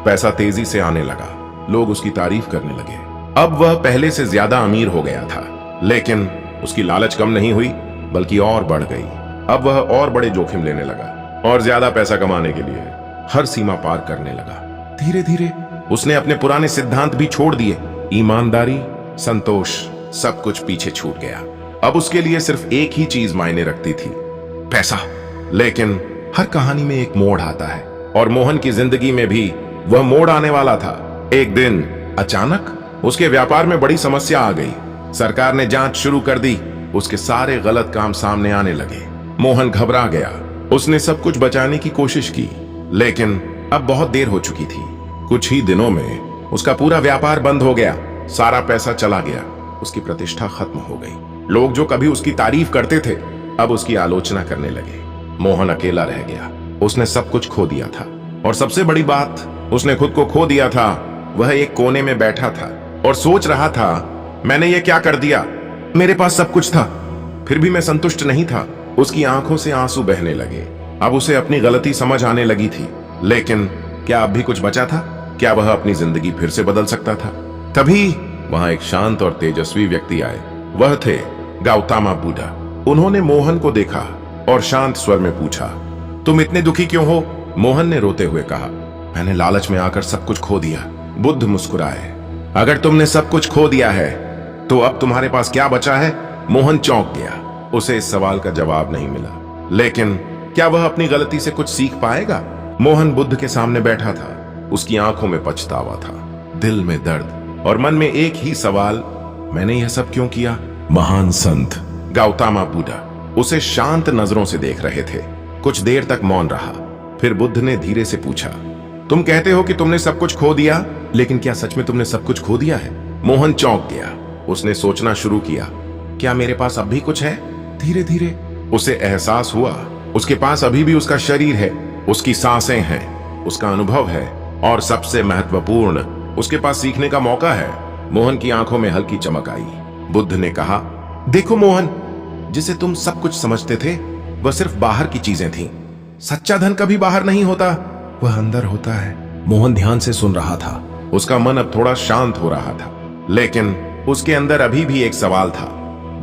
पैसा तेजी से आने लगा, लोग उसकी तारीफ करने लगे। अब वह पहले से ज्यादा अमीर हो गया था, लेकिन उसकी लालच कम नहीं हुई, बल्कि और बढ़ गई। अब वह और बड़े जोखिम लेने लगा और ज्यादा पैसा कमाने के लिए हर सीमा पार करने लगा। धीरे धीरे उसने अपने पुराने सिद्धांत भी छोड़ दिए। ईमानदारी, संतोष, सब कुछ पीछे छूट गया। अब उसके लिए सिर्फ एक ही चीज मायने रखती थी, पैसा। लेकिन हर कहानी में एक मोड़ आता है, और मोहन की जिंदगी में भी वह मोड़ आने वाला था। एक दिन अचानक उसके व्यापार में बड़ी समस्या आ गई। सरकार ने जांच शुरू कर दी। उसके सारे गलत काम सामने आने लगे। मोहन घबरा गया। उसने सब कुछ बचाने की कोशिश की, लेकिन अब बहुत देर हो चुकी थी। कुछ ही दिनों में उसका पूरा व्यापार बंद हो गया, सारा पैसा चला गया, उसकी प्रतिष्ठा खत्म हो गई। लोग जो कभी उसकी तारीफ करते थे अब उसकी आलोचना करने लगे। मोहन अकेला रह गया। उसने सब कुछ खो दिया था, और सबसे बड़ी बात, उसने खुद को खो दिया था। वह एक कोने में बैठा था और सोच रहा था, मैंने ये क्या कर दिया? मेरे पास सब कुछ था, फिर भी मैं संतुष्ट नहीं था। उसकी आंखों से आंसू बहने लगे। अब उसे अपनी गलती समझ आने लगी थी, लेकिन क्या अब भी कुछ बचा था? क्या वह अपनी जिंदगी फिर से बदल सकता था? तभी वहां एक शांत और तेजस्वी व्यक्ति आए। वह थे गौतम बुद्ध। उन्होंने मोहन को देखा और शांत स्वर में पूछा, तुम इतने दुखी क्यों हो? मोहन ने रोते हुए कहा, मैंने लालच में आकर सब कुछ खो दिया। बुद्ध मुस्कुराए, अगर तुमने सब कुछ खो दिया है तो अब तुम्हारे पास क्या बचा है? मोहन चौंक गया। उसे इस सवाल का जवाब नहीं मिला, लेकिन क्या वह अपनी गलती से कुछ सीख पाएगा? मोहन बुद्ध के सामने बैठा था। उसकी आंखों में पछतावा था, दिल में दर्द, और मन में एक ही सवाल, मैंने यह सब क्यों किया? महान संत गौतम बुद्ध उसे शांत नजरों से देख रहे थे। कुछ देर तक मौन रहा। फिर बुद्ध ने धीरे से पूछा, तुम कहते हो कि तुमने सब कुछ खो दिया, लेकिन क्या सच में तुमने सब कुछ खो दिया है? मोहन चौंक गया। उसने सोचना शुरू किया, क्या मेरे पास अब भी कुछ है? धीरे धीरे उसे एहसास हुआ, उसके पास अभी भी उसका शरीर है, उसकी सांसें हैं, उसका अनुभव है, और सबसे महत्वपूर्ण, उसके पास सीखने का मौका है। मोहन की आंखों में हल्की चमक आई। बुद्ध ने कहा, देखो मोहन, जिसे तुम सब कुछ समझते थे वह सिर्फ बाहर की चीजें थीं। सच्चा धन कभी बाहर नहीं होता, वह अंदर होता है। मोहन ध्यान से सुन रहा था। उसका मन अब थोड़ा शांत हो रहा था, लेकिन उसके अंदर अभी भी एक सवाल था,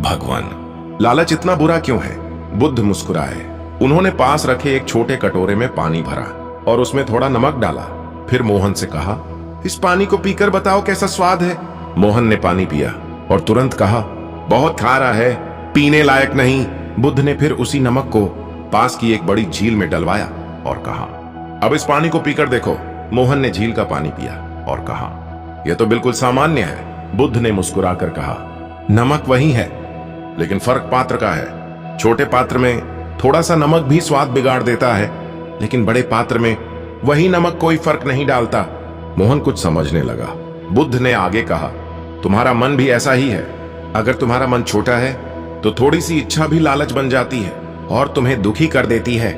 भगवान, लालच इतना बुरा क्यों है? बुद्ध मुस्कुराए। उन्होंने पास रखे एक छोटे कटोरे में पानी भरा और उसमें थोड़ा नमक डाला। फिर मोहन से कहा, इस पानी को पीकर बताओ कैसा स्वाद है। मोहन ने पानी पिया और तुरंत कहा, बहुत खारा है, पीने लायक नहीं। बुद्ध ने फिर उसी नमक को पास की एक बड़ी झील में डलवाया और कहा, अब इस पानी को पीकर देखो। मोहन ने झील का पानी पिया और कहा, यह तो बिल्कुल सामान्य है। बुद्ध ने मुस्कुराकर कहा, नमक वही है, लेकिन फर्क पात्र का है। छोटे पात्र में थोड़ा सा नमक भी स्वाद बिगाड़ देता है, लेकिन बड़े पात्र में वही नमक कोई फर्क नहीं डालता। मोहन कुछ समझने लगा। बुद्ध ने आगे कहा, तुम्हारा मन भी ऐसा ही है। अगर तुम्हारा मन छोटा है तो थोड़ी सी इच्छा भी लालच बन जाती है और तुम्हें दुखी कर देती है,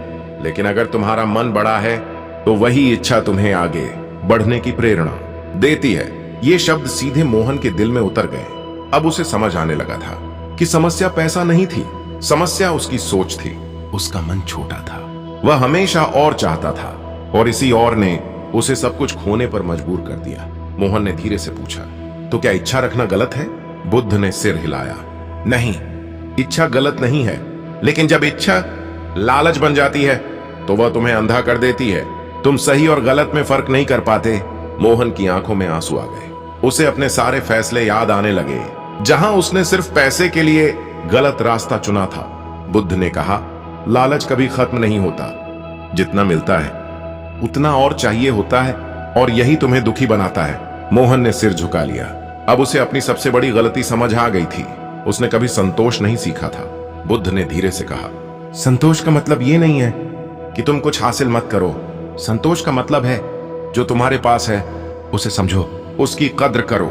लेकिन अगर तुम्हारा मन बड़ा है तो वही इच्छा तुम्हें आगे बढ़ने की प्रेरणा देती है। ये शब्द सीधे मोहन के दिल में उतर गए। अब उसे समझ आने लगा था कि समस्या पैसा नहीं थी, समस्या उसकी सोच थी। उसका मन छोटा था, वह हमेशा और चाहता था, और इसी और ने उसे सब कुछ खोने पर मजबूर कर दिया। मोहन ने धीरे से पूछा, तो क्या इच्छा रखना गलत है? बुद्ध ने सिर हिलाया, नहीं, इच्छा गलत नहीं है, लेकिन जब इच्छा लालच बन जाती है तो वह तुम्हें अंधा कर देती है। तुम सही और गलत में फर्क नहीं कर पाते। मोहन की आंखों में आंसू आ गए। उसे अपने सारे फैसले याद आने लगे, जहां उसने सिर्फ पैसे के लिए गलत रास्ता चुना था। बुद्ध ने कहा, लालच कभी खत्म नहीं होता। जितना मिलता है उतना और चाहिए होता है, और यही तुम्हें दुखी बनाता है। मोहन ने सिर झुका लिया। अब उसे अपनी सबसे बड़ी गलती समझ आ गई थी। उसने कभी संतोष नहीं सीखा था। बुद्ध ने धीरे से कहा, संतोष का मतलब ये नहीं है कि तुम कुछ हासिल मत करो। संतोष का मतलब है जो तुम्हारे पास है उसे समझो, उसकी कद्र करो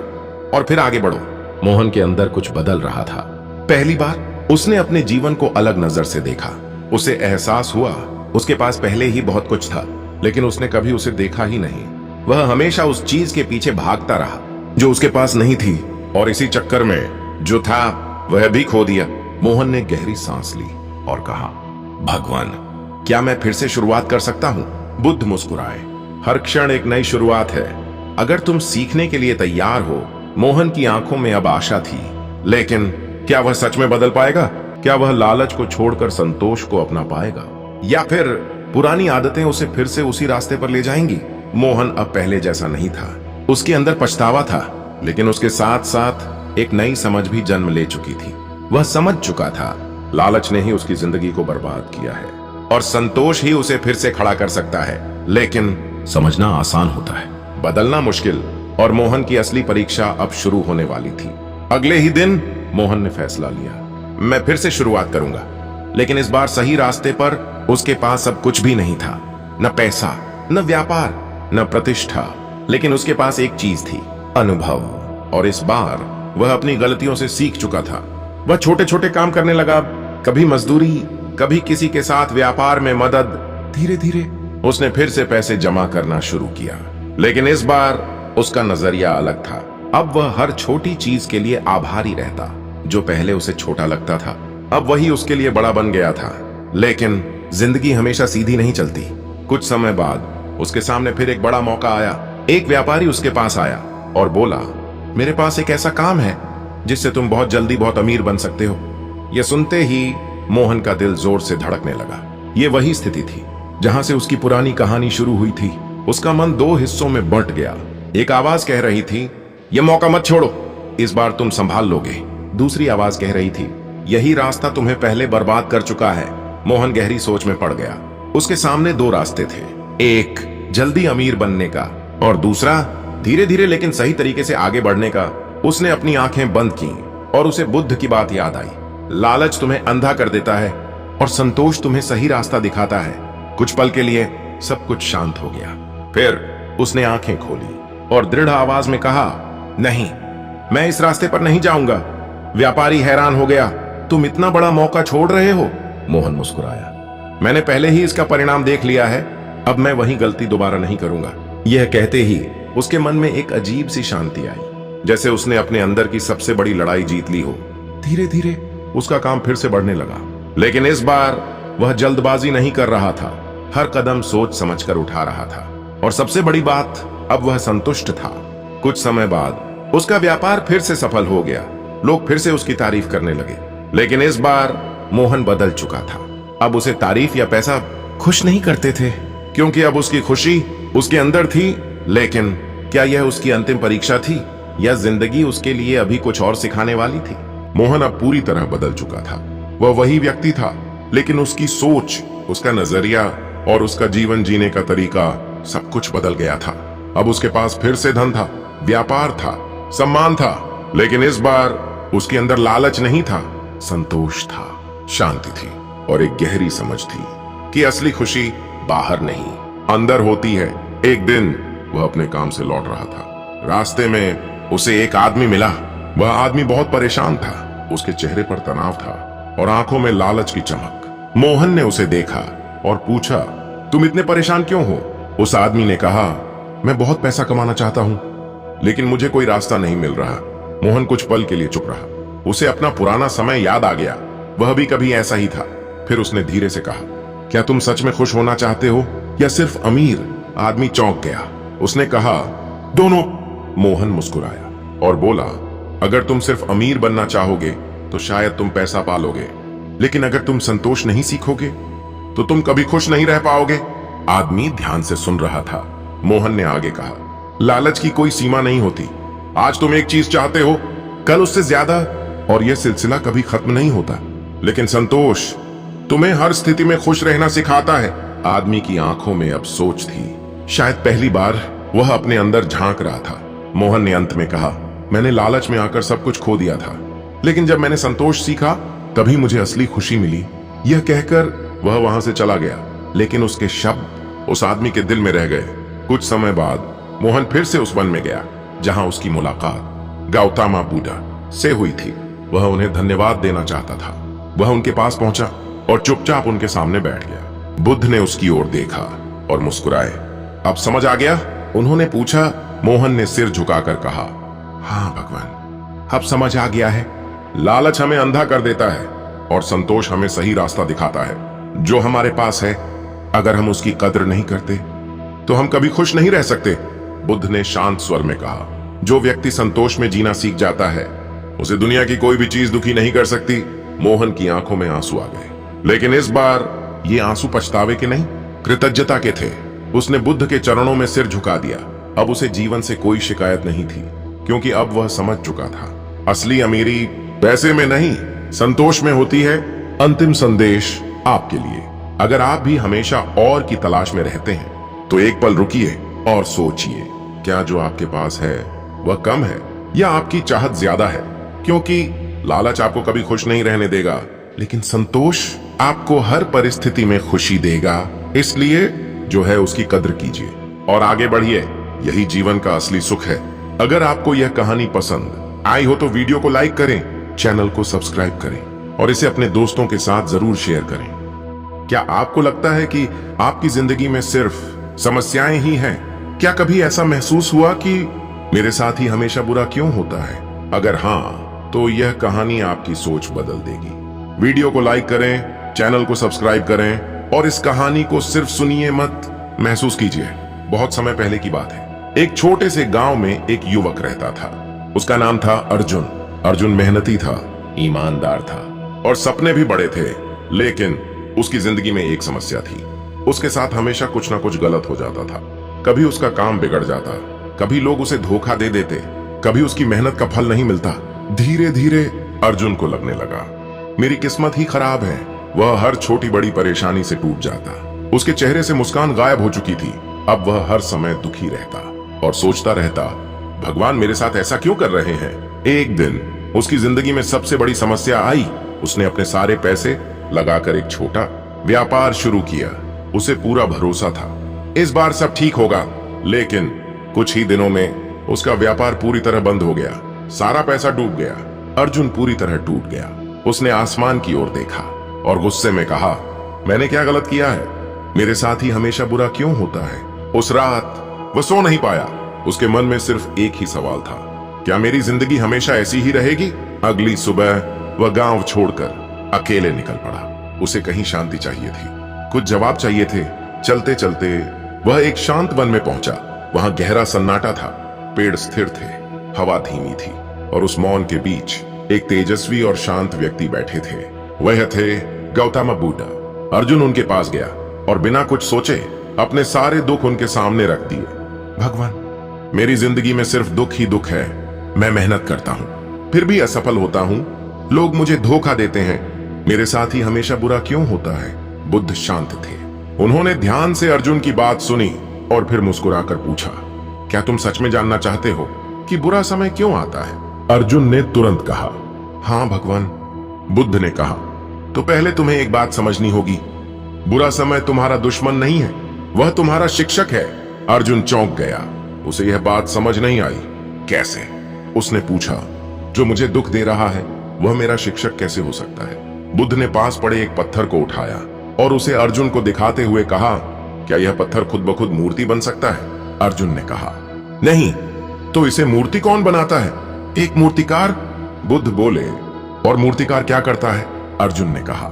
और फिर आगे बढ़ो। मोहन के अंदर कुछ बदल रहा था। पहली बार उसने अपने जीवन को अलग नजर से देखा। उसे एहसास हुआ उसके पास पहले ही बहुत कुछ था, लेकिन उसने कभी उसे देखा ही नहीं। वह हमेशा उस चीज के पीछे भागता रहा जो उसके पास नहीं थी, और इसी चक्कर में जो था वह भी खो दिया। मोहन ने गहरी सांस ली और कहा, भगवान, क्या मैं फिर से शुरुआत कर सकता हूं? बुद्ध मुस्कुराए। हर क्षण एक नई शुरुआत है, अगर तुम सीखने के लिए तैयार हो। मोहन की आंखों में अब आशा थी, लेकिन क्या वह सच में बदल पाएगा? क्या वह लालच को छोड़कर संतोष को अपना पाएगा, या फिर पुरानी आदतें उसे फिर से उसी रास्ते पर ले जाएंगी? मोहन अब पहले जैसा नहीं था। उसके अंदर पछतावा था, लेकिन उसके साथ साथ एक नई समझ भी जन्म ले चुकी थी। वह समझ चुका था लालच ने ही उसकी जिंदगी को बर्बाद किया है, और संतोष ही उसे फिर से खड़ा कर सकता है। लेकिन समझना आसान होता है, बदलना मुश्किल। और मोहन की असली परीक्षा अब शुरू होने वाली थी। अगले ही दिन मोहन ने फैसला लिया, मैं फिर से शुरुआत करूंगा, लेकिन इस बार सही रास्ते पर। उसके पास अब कुछ भी नहीं था, न पैसा, न व्यापार, न प्रतिष्ठा, लेकिन उसके पास एक चीज थी, अनुभव। और इस बार वह अपनी गलतियों से सीख चुका था। वह छोटे छोटे काम करने लगा, कभी मजदूरी, कभी किसी के साथ व्यापार में मदद। धीरे धीरे उसने फिर से पैसे जमा करना शुरू किया, लेकिन इस बार उसका नजरिया अलग था। अब वह हर छोटी चीज के लिए आभारी रहता। जो पहले उसे छोटा लगता था, अब वही उसके लिए बड़ा बन गया था। लेकिन जिंदगी हमेशा सीधी नहीं चलती। कुछ समय बाद उसके सामने फिर एक बड़ा मौका आया। एक व्यापारी उसके पास आया और बोला, मेरे पास एक ऐसा काम है जिससे तुम बहुत जल्दी बहुत अमीर बन सकते हो। यह सुनते ही मोहन का दिल जोर से धड़कने लगा। यह वही स्थिति थी जहां से उसकी पुरानी कहानी शुरू हुई थी। उसका मन दो हिस्सों में बंट गया। एक आवाज कह रही थी, यह मौका मत छोड़ो, इस बार तुम संभाल लोगे। दूसरी आवाज कह रही थी, यही रास्ता तुम्हें पहले बर्बाद कर चुका है। मोहन गहरी सोच में पड़ गया। उसके सामने दो रास्ते थे, एक जल्दी अमीर बनने का और दूसरा धीरे धीरे लेकिन सही तरीके से आगे बढ़ने का। उसने अपनी आंखें बंद की और उसे बुद्ध की बात याद आई, लालच तुम्हें अंधा कर देता है और संतोष तुम्हें सही रास्ता दिखाता है। कुछ पल के लिए सब कुछ शांत हो गया। फिर उसने आंखें खोली और दृढ़ आवाज में कहा, नहीं, मैं इस रास्ते पर नहीं जाऊंगा। व्यापारी हैरान हो गया, तुम इतना बड़ा मौका छोड़ रहे हो? मोहन मुस्कुराया, मैंने पहले ही इसका परिणाम देख लिया है, अब मैं वही गलती दोबारा नहीं करूंगा। यह कहते ही उसके मन में एक अजीब सी शांति आई, जैसे उसने अपने अंदर की सबसे बड़ी लड़ाई जीत ली हो। धीरे धीरे उसका काम फिर से बढ़ने लगा, लेकिन इस बार वह जल्दबाजी नहीं कर रहा था, हर कदम सोच समझकर उठा रहा था। और सबसे बड़ी बात, अब वह संतुष्ट था। कुछ समय बाद उसका व्यापार फिर से सफल हो गया, लोग फिर से उसकी तारीफ करने लगे। लेकिन इस बार मोहन बदल चुका था। अब उसे तारीफ या पैसा खुश नहीं करते थे, क्योंकि अब उसकी खुशी उसके अंदर थी। लेकिन क्या यह उसकी अंतिम परीक्षा थी, या जिंदगी उसके लिए अभी कुछ और सिखाने वाली थी? मोहन अब पूरी तरह बदल चुका था। वह वही व्यक्ति था, लेकिन उसकी सोच, उसका नजरिया और उसका जीवन जीने का तरीका सब कुछ बदल गया था। अब उसके पास फिर से धन था, व्यापार था, सम्मान था, लेकिन इस बार उसके अंदर लालच नहीं था, संतोष था, शांति थी और एक गहरी समझ थी कि असली खुशी बाहर नहीं, अंदर होती है। एक दिन वह अपने काम से लौट रहा था। रास्ते में उसे एक आदमी मिला। वह आदमी बहुत परेशान था, उसके चेहरे पर तनाव था और आंखों में लालच की चमक। मोहन ने उसे देखा और पूछा, तुम इतने परेशान क्यों हो? उस आदमी ने कहा, मैं बहुत पैसा कमाना चाहता हूं, लेकिन मुझे कोई रास्ता नहीं मिल रहा। मोहन कुछ पल के लिए चुप रहा। उसे अपना पुराना समय याद आ गया, वह भी कभी ऐसा ही था। फिर उसने धीरे से कहा, क्या तुम सच में खुश होना चाहते हो या सिर्फ अमीर? आदमी चौंक गया। उसने कहा, दोनों। मोहन मुस्कुराया और बोला, अगर तुम सिर्फ अमीर बनना चाहोगे तो शायद तुम पैसा पालोगे, लेकिन अगर तुम संतोष नहीं सीखोगे तो तुम कभी खुश नहीं रह पाओगे। आदमी ध्यान से सुन रहा था। मोहन ने आगे कहा, लालच की कोई सीमा नहीं होती। आज तुम एक चीज चाहते हो, कल उससे ज्यादा, और यह सिलसिला कभी खत्म नहीं होता। लेकिन संतोष तुम्हें हर स्थिति में खुश रहना सिखाता है। आदमी की आंखों में अब सोच थी। शायद पहली बार वह अपने अंदर झांक रहा था। मोहन ने अंत में कहा, मैंने लालच में आकर सब कुछ खो दिया था, लेकिन जब मैंने संतोष सीखा तभी मुझे असली खुशी मिली। यह कहकर वह वहां से चला गया, लेकिन उसके शब्द उस आदमी के दिल में रह गए। कुछ समय बाद मोहन फिर से उस वन में गया जहां उसकी मुलाकात गौतम बुद्ध से हुई थी। वह उन्हें धन्यवाद देना चाहता था। वह उनके पास पहुंचा और चुपचाप उनके सामने बैठ गया। बुद्ध ने उसकी ओर देखा और मुस्कुराए। अब समझ आ गया? उन्होंने पूछा। मोहन ने सिर झुकाकर कहा, हाँ भगवान, अब समझ आ गया है। लालच हमें अंधा कर देता है और संतोष हमें सही रास्ता दिखाता है। जो हमारे पास है, अगर हम उसकी कद्र नहीं करते तो हम कभी खुश नहीं रह सकते। बुद्ध ने शांत स्वर में कहा, जो व्यक्ति संतोष में जीना सीख जाता है, उसे दुनिया की कोई भी चीज दुखी नहीं कर सकती। मोहन की आंखों में आंसू आ गए, लेकिन इस बार ये आंसू पछतावे के नहीं, कृतज्ञता के थे। उसने बुद्ध के चरणों में सिर झुका दिया। अब उसे जीवन से कोई शिकायत नहीं थी, क्योंकि अब वह समझ चुका था, असली अमीरी पैसे में नहीं, संतोष में होती है। अंतिम संदेश आपके लिए, अगर आप भी हमेशा और की तलाश में रहते हैं तो एक पल रुकिए और सोचिए, क्या जो आपके पास है वह कम है या आपकी चाहत ज्यादा है? क्योंकि लालच आपको कभी खुश नहीं रहने देगा, लेकिन संतोष आपको हर परिस्थिति में खुशी देगा। इसलिए जो है उसकी कद्र कीजिए और आगे बढ़िए, यही जीवन का असली सुख है। अगर आपको यह कहानी पसंद आई हो तो वीडियो को लाइक करें, चैनल को सब्सक्राइब करें और इसे अपने दोस्तों के साथ जरूर शेयर करें। क्या आपको लगता है कि आपकी जिंदगी में सिर्फ समस्याएं ही हैं? क्या कभी ऐसा महसूस हुआ कि मेरे साथ ही हमेशा बुरा क्यों होता है? अगर हाँ, तो यह कहानी आपकी सोच बदल देगी। वीडियो को लाइक करें, चैनल को सब्सक्राइब करें और इस कहानी को सिर्फ सुनिए मत, महसूस कीजिए। बहुत समय पहले की बात है। एक छोटे से गांव में एक युवक रहता था। उसका नाम था अर्जुन। अर्जुन मेहनती था, ईमानदार था और सपने भी बड़े थे, लेकिन उसकी जिंदगी में एक समस्या थी। उसके साथ हमेशा कुछ ना कुछ गलत हो जाता था। कभी उसका काम बिगड़ जाता, कभी लोग उसे धोखा दे देते, कभी उसकी मेहनत का फल नहीं मिलता। धीरे धीरे अर्जुन को लगने लगा, मेरी किस्मत ही खराब है। वह हर छोटी बड़ी परेशानी से टूट जाता। उसके चेहरे से मुस्कान गायब हो चुकी थी। अब वह हर समय दुखी रहता और सोचता रहता, भगवान मेरे साथ ऐसा क्यों कर रहे हैं? एक दिन उसकी जिंदगी में सबसे बड़ी समस्या आई। उसने अपने सारे पैसे लगाकर एक छोटा व्यापार शुरू किया। उसे पूरा भरोसा था, इस बार सब ठीक होगा। लेकिन कुछ ही दिनों में उसका व्यापार पूरी तरह बंद हो गया। सारा पैसा डूब गया। अर्जुन पूरी तरह टूट गया। उसने आसमान की ओर देखा और गुस्से में कहा, मैंने क्या गलत किया है? मेरे साथ ही हमेशा बुरा क्यों होता है? उस रात वह सो नहीं पाया। उसके मन में सिर्फ एक ही सवाल था, क्या मेरी जिंदगी हमेशा ऐसी ही रहेगी? अगली सुबह वह गांव छोड़कर अकेले निकल पड़ा। उसे कहीं शांति चाहिए थी, कुछ जवाब चाहिए थे। चलते चलते वह एक शांत वन में पहुंचा। वहां गहरा सन्नाटा था, पेड़ स्थिर थे, हवा धीमी थी और उस मौन के बीच एक तेजस्वी और शांत व्यक्ति बैठे थे। वह थे गौतम बुद्ध। अर्जुन उनके पास गया और बिना कुछ सोचे अपने सारे दुख उनके सामने रख दिए। भगवान, मेरी जिंदगी में सिर्फ दुख ही दुख है। मैं मेहनत करता हूं, फिर भी असफल होता हूं। लोग मुझे धोखा देते हैं। मेरे साथ ही हमेशा बुरा क्यों होता है? बुद्ध शांत थे। उन्होंने ध्यान से अर्जुन की बात सुनी और फिर मुस्कुराकर पूछा, क्या तुम सच में जानना चाहते हो कि बुरा समय क्यों आता है? अर्जुन ने तुरंत कहा, हाँ भगवान। बुद्ध ने कहा, तो पहले तुम्हें एक बात समझनी होगी, बुरा समय तुम्हारा दुश्मन नहीं है, वह तुम्हारा शिक्षक है। अर्जुन चौंक गया, उसे यह बात समझ नहीं आई। कैसे? उसने पूछा, जो मुझे दुख दे रहा है वह मेरा शिक्षक कैसे हो सकता है? बुद्ध ने पास पड़े एक पत्थर को उठाया और उसे अर्जुन को दिखाते हुए कहा, क्या यह पत्थर खुद ब खुद मूर्ति बन सकता है? अर्जुन ने कहा, नहीं। तो इसे मूर्ति कौन बनाता है? एक मूर्तिकार। बुद्ध बोले, और मूर्तिकार क्या करता है? अर्जुन ने कहा,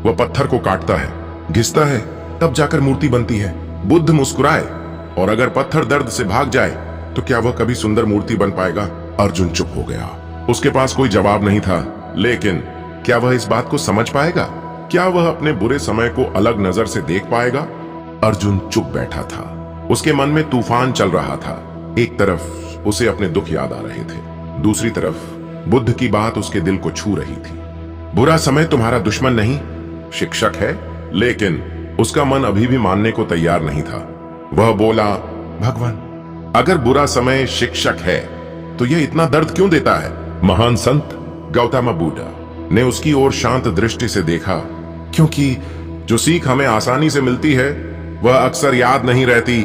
वह पत्थर को काटता है, घिसता है, तब जाकर मूर्ति बनती है। बुद्ध मुस्कुराए, और अगर पत्थर दर्द से भाग जाए तो क्या वह कभी सुंदर मूर्ति बन पाएगा? अर्जुन चुप हो गया। उसके पास कोई जवाब नहीं था, लेकिन क्या वह इस बात को समझ पाएगा? क्या वह अपने बुरे समय को अलग नजर से देख पाएगा? अर्जुन चुप बैठा था। उसके मन में तूफान चल रहा था। एक तरफ उसे अपने दुख याद आ रहे थे, दूसरी तरफ बुद्ध की बात उसके दिल को छू रही थी। बुरा समय तुम्हारा दुश्मन नहीं, शिक्षक है। लेकिन उसका मन अभी भी मानने को तैयार नहीं था। वह बोला, भगवान, अगर बुरा समय शिक्षक है तो यह इतना दर्द क्यों देता है? महान संत गौतम बुद्ध ने उसकी ओर शांत दृष्टि से देखा, क्योंकि जो सीख हमें आसानी से मिलती है वह अक्सर याद नहीं रहती,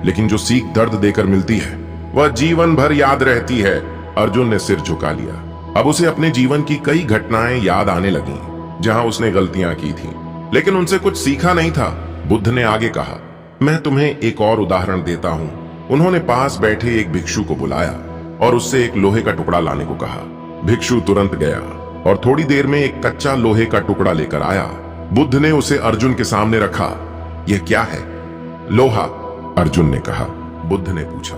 लेकिन जो सीख दर्द देकर मिलती है वह जीवन भर याद रहती है। अर्जुन ने सिर झुका लिया। अब उसे अपने जीवन की कई घटनाएं याद आने लगीं, जहां उसने गलतियां की थी, लेकिन उनसे कुछ सीखा नहीं था। बुद्ध ने आगे कहा, मैं तुम्हें एक और उदाहरण देता हूं। उन्होंने पास बैठे एक भिक्षु को बुलाया और उससे एक लोहे का टुकड़ा लाने को कहा। भिक्षु तुरंत गया और थोड़ी देर में एक कच्चा लोहे का टुकड़ा लेकर आया। बुद्ध ने उसे अर्जुन के सामने रखा। यह क्या है? लोहा, अर्जुन ने कहा। बुद्ध ने पूछा,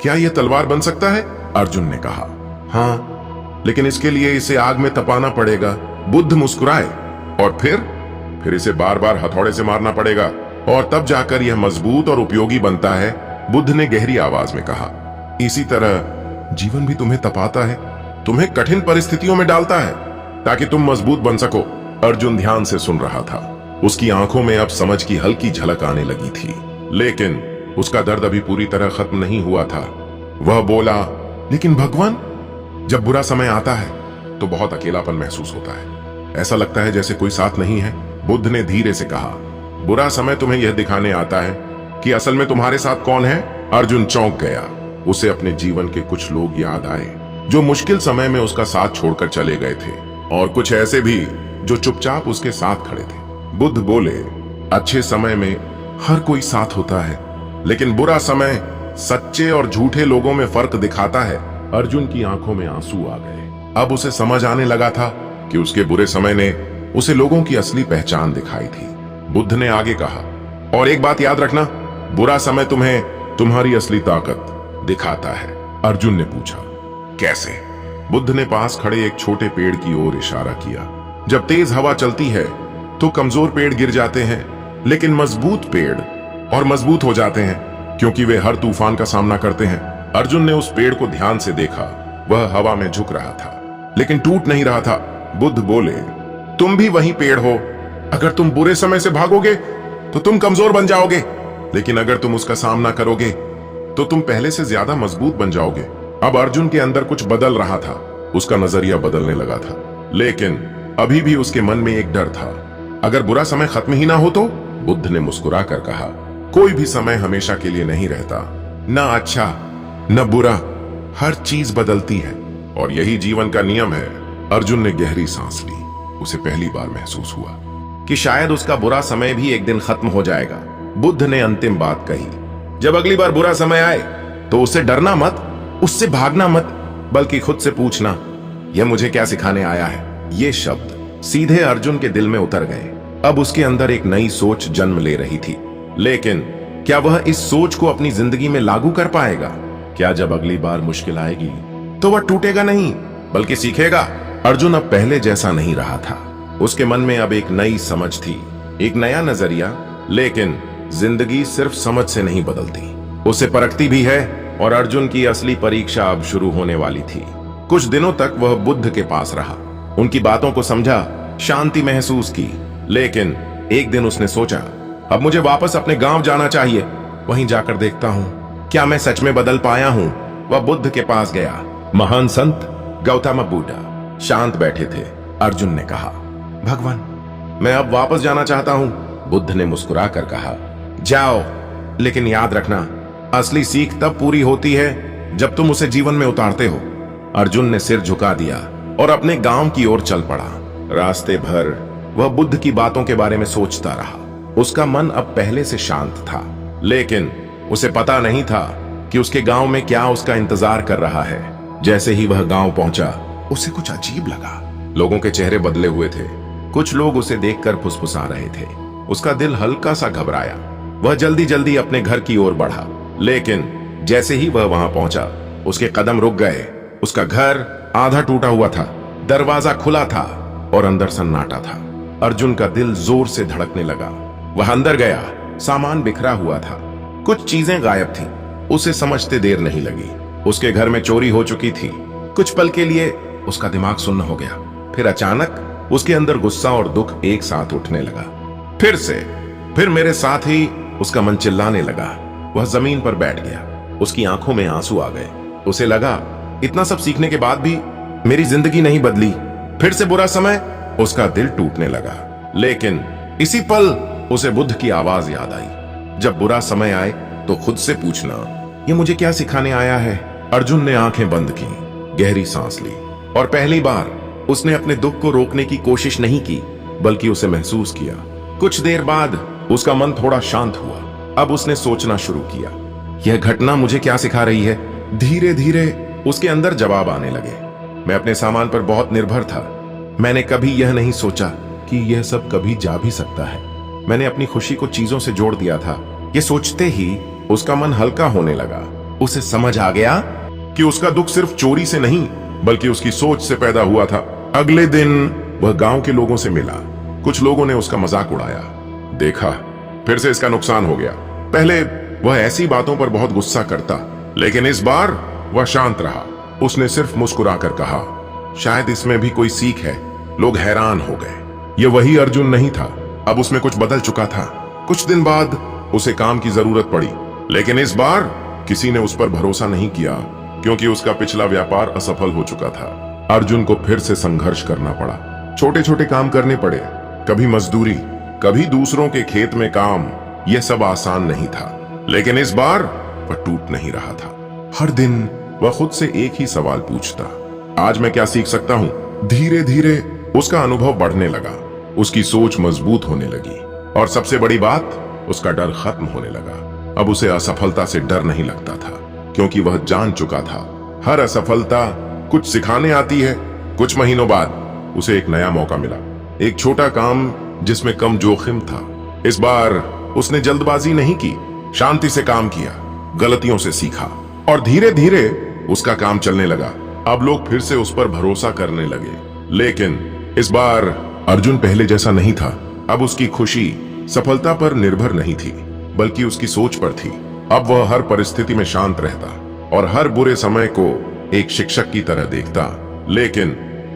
क्या यह तलवार बन सकता है? अर्जुन ने कहा, हाँ, लेकिन इसके लिए इसे आग में तपाना पड़ेगा। बुद्ध मुस्कुराए, और फिर इसे बार बार हथौड़े से मारना पड़ेगा और तब जाकर यह मजबूत और उपयोगी बनता है। बुद्ध ने गहरी आवाज में कहा, इसी तरह जीवन भी तुम्हें तपाता है, तुम्हें कठिन परिस्थितियों में डालता है ताकि तुम मजबूत बन सको। अर्जुन ध्यान से सुन रहा था। उसकी आंखों में अब समझ की हल्की झलक आने लगी थी, लेकिन उसका दर्द अभी पूरी तरह खत्म नहीं हुआ था। वह बोला, लेकिन भगवान, जब बुरा समय आता है तो बहुत अकेलापन महसूस होता है। ऐसा लगता है जैसे कोई साथ नहीं है। बुद्ध ने धीरे से कहा, बुरा समय तुम्हें यह दिखाने आता है कि असल में तुम्हारे साथ कौन है। अर्जुन चौंक गया। उसे अपने जीवन के कुछ लोग याद आए जो मुश्किल समय में उसका साथ छोड़कर चले गए थे, और कुछ ऐसे भी जो चुपचाप उसके साथ खड़े थे। बुद्ध बोले, अच्छे समय में हर कोई साथ होता है, लेकिन बुरा समय सच्चे और झूठे लोगों में फर्क दिखाता है। अर्जुन की आंखों में आंसू आ गए। अब उसे समझ आने लगा था कि उसके बुरे समय ने उसे लोगों की असली पहचान दिखाई थी। बुद्ध ने आगे कहा, और एक बात याद रखना, बुरा समय तुम्हें तुम्हारी असली ताकत दिखाता है। अर्जुन ने पूछा, कैसे? बुद्ध ने पास खड़े एक छोटे पेड़ की ओर इशारा किया। जब तेज हवा चलती है तो कमजोर पेड़ गिर जाते हैं, लेकिन मजबूत पेड़ और मजबूत हो जाते हैं, क्योंकि वे हर तूफान का सामना करते हैं। अर्जुन ने उस पेड़ को ध्यान से देखा। वह हवा में झुक रहा था, लेकिन टूट नहीं रहा था। बुद्ध बोले, तुम भी वही पेड़ हो। अगर तुम बुरे समय से भागोगे तो तुम कमजोर बन जाओगे, लेकिन अगर तुम उसका सामना करोगे तो तुम पहले से ज्यादा मजबूत बन जाओगे। अब अर्जुन के अंदर कुछ बदल रहा था। उसका नजरिया बदलने लगा था, लेकिन अभी भी उसके मन में एक डर था, अगर बुरा समय खत्म ही ना हो तो। बुद्ध ने मुस्कुरा कर कहा, कोई भी समय हमेशा के लिए नहीं रहता, ना अच्छा न बुरा, हर चीज बदलती है, और यही जीवन का नियम है। अर्जुन ने गहरी सांस ली। उसे पहली बार महसूस हुआ कि शायद उसका बुरा समय भी एक दिन खत्म हो जाएगा। बुद्ध ने अंतिम बात कही, जब अगली बार बुरा समय आए तो उससे डरना मत, उससे भागना मत, बल्कि खुद से पूछना, यह मुझे क्या सिखाने आया है। ये शब्द सीधे अर्जुन के दिल में उतर गए। अब उसके अंदर एक नई सोच जन्म ले रही थी, लेकिन क्या वह इस सोच को अपनी जिंदगी में लागू कर पाएगा? क्या जब अगली बार मुश्किल आएगी तो वह टूटेगा नहीं बल्कि सीखेगा? अर्जुन अब पहले जैसा नहीं रहा था। उसके मन में अब एक नई समझ थी, एक नया नजरिया। लेकिन जिंदगी सिर्फ समझ से नहीं बदलती, उसे परखती भी है। और अर्जुन की असली परीक्षा अब शुरू होने वाली थी। कुछ दिनों तक वह बुद्ध के पास रहा, उनकी बातों को समझा, शांति महसूस की। लेकिन एक दिन उसने सोचा, अब मुझे वापस अपने गांव जाना चाहिए, वहीं जाकर देखता हूं क्या मैं सच में बदल पाया हूं। वह बुद्ध के पास गया। महान संत गौतम बुद्ध शांत बैठे थे। अर्जुन ने कहा, भगवान, मैं अब वापस जाना चाहता हूं। बुद्ध ने मुस्कुरा कर कहा, जाओ, लेकिन याद रखना, असली सीख तब पूरी होती है जब तुम उसे जीवन में उतारते हो। अर्जुन ने सिर झुका दिया और अपने गांव की ओर चल पड़ा। रास्ते भर वह बुद्ध की बातों के बारे में सोचता रहा। उसका मन अब पहले से शांत था, लेकिन उसे पता नहीं था कि उसके गांव में क्या उसका इंतजार कर रहा है। जैसे ही वह गांव पहुंचा, उसे कुछ अजीब लगा। लोगों के चेहरे बदले हुए थे। कुछ लोग उसे देखकर फुसफुसा रहे थे। उसका दिल हल्का सा घबराया। वह जल्दी जल्दी अपने घर की ओर बढ़ा, लेकिन जैसे ही वह वहां पहुंचा, उसके कदम रुक गए। उसका घर आधा टूटा हुआ था, दरवाजा खुला था और अंदर सन्नाटा था। अर्जुन का दिल जोर से धड़कने लगा। वह अंदर गया। सामान बिखरा हुआ था, कुछ चीजें गायब थीं। उसे समझते देर नहीं लगी। उसके घर में चोरी हो चुकी थी। कुछ पल के लिए उसका दिमाग सुन्न हो गया। फिर अचानक उसके अंदर गुस्सा और दुख एक साथ उठने लगा। फिर मेरे साथ ही उसका मन चिल्लाने लगा। वह जमीन पर बैठ गया। उसकी आंखों में आंसू आ गए। उसे लगा, इतना सब सीखने के बाद भी मेरी जिंदगी नहीं बदली। फिर से बुरा समय। उसका दिल टूटने लगा। लेकिन इसी पल उसे बुद्ध की आवाज याद आई, जब बुरा समय आए तो खुद से पूछना, ये मुझे क्या सिखाने आया है। अर्जुन ने आंखें बंद की, गहरी सांस ली और पहली बार उसने अपने दुख को रोकने की कोशिश नहीं की, बल्कि उसे महसूस किया। कुछ देर बाद उसका मन थोड़ा शांत हुआ। अब उसने सोचना शुरू किया, यह घटना मुझे क्या सिखा रही है। धीरे धीरे उसके अंदर जवाब आने लगे। मैं अपने सामान पर बहुत निर्भर था। मैंने कभी यह नहीं सोचा कि यह सब कभी जा भी सकता है। मैंने अपनी खुशी को चीजों से जोड़ दिया था। ये सोचते ही उसका मन हल्का होने लगा। उसे समझ आ गया कि उसका दुख सिर्फ चोरी से नहीं, बल्कि उसकी सोच से पैदा हुआ था। अगले दिन वह गांव के लोगों से मिला। कुछ लोगों ने उसका मजाक उड़ाया। देखा, फिर से इसका नुकसान हो गया। पहले वह ऐसी बातों पर बहुत गुस्सा करता, लेकिन इस बार वह शांत रहा। उसने सिर्फ मुस्कुरा कर कहा, शायद इसमें भी कोई सीख है। लोग हैरान हो गए। यह वही अर्जुन नहीं था। अब उसमें कुछ बदल चुका था। कुछ दिन बाद उसे काम की जरूरत पड़ी, लेकिन इस बार किसी ने उस पर भरोसा नहीं किया, क्योंकि उसका पिछला व्यापार असफल हो चुका था। अर्जुन को फिर से संघर्ष करना पड़ा। छोटे छोटे काम करने पड़े, कभी मजदूरी, कभी दूसरों के खेत में काम। यह सब आसान नहीं था, लेकिन इस बार वह टूट नहीं रहा था। हर दिन वह खुद से एक ही सवाल पूछता, आज मैं क्या सीख सकता हूं। धीरे धीरे उसका अनुभव बढ़ने लगा। उसकी सोच मजबूत होने लगी और सबसे बड़ी बात, उसका डर खत्म होने लगा। अब उसे असफलता से डर नहीं लगता था, क्योंकि वह जान चुका था हर असफलता कुछ सिखाने आती है। कुछ महीनों बाद उसे एक नया मौका मिला, एक छोटा काम जिसमें कम जोखिम था। इस बार उसने जल्दबाजी नहीं की, शांति से काम किया, गलतियों से सीखा और धीरे धीरे उसका काम चलने लगा। अब लोग फिर से उस पर भरोसा करने लगे। लेकिन इस बार अर्जुन पहले जैसा नहीं था। अब उसकी खुशी सफलता पर निर्भर नहीं थी, बल्कि उसकी सोच पर थी। अब वह हर परिस्थिति में शांत रहता और हर बुरे समय को एक शिक्षक की तरह देखता। लेकिन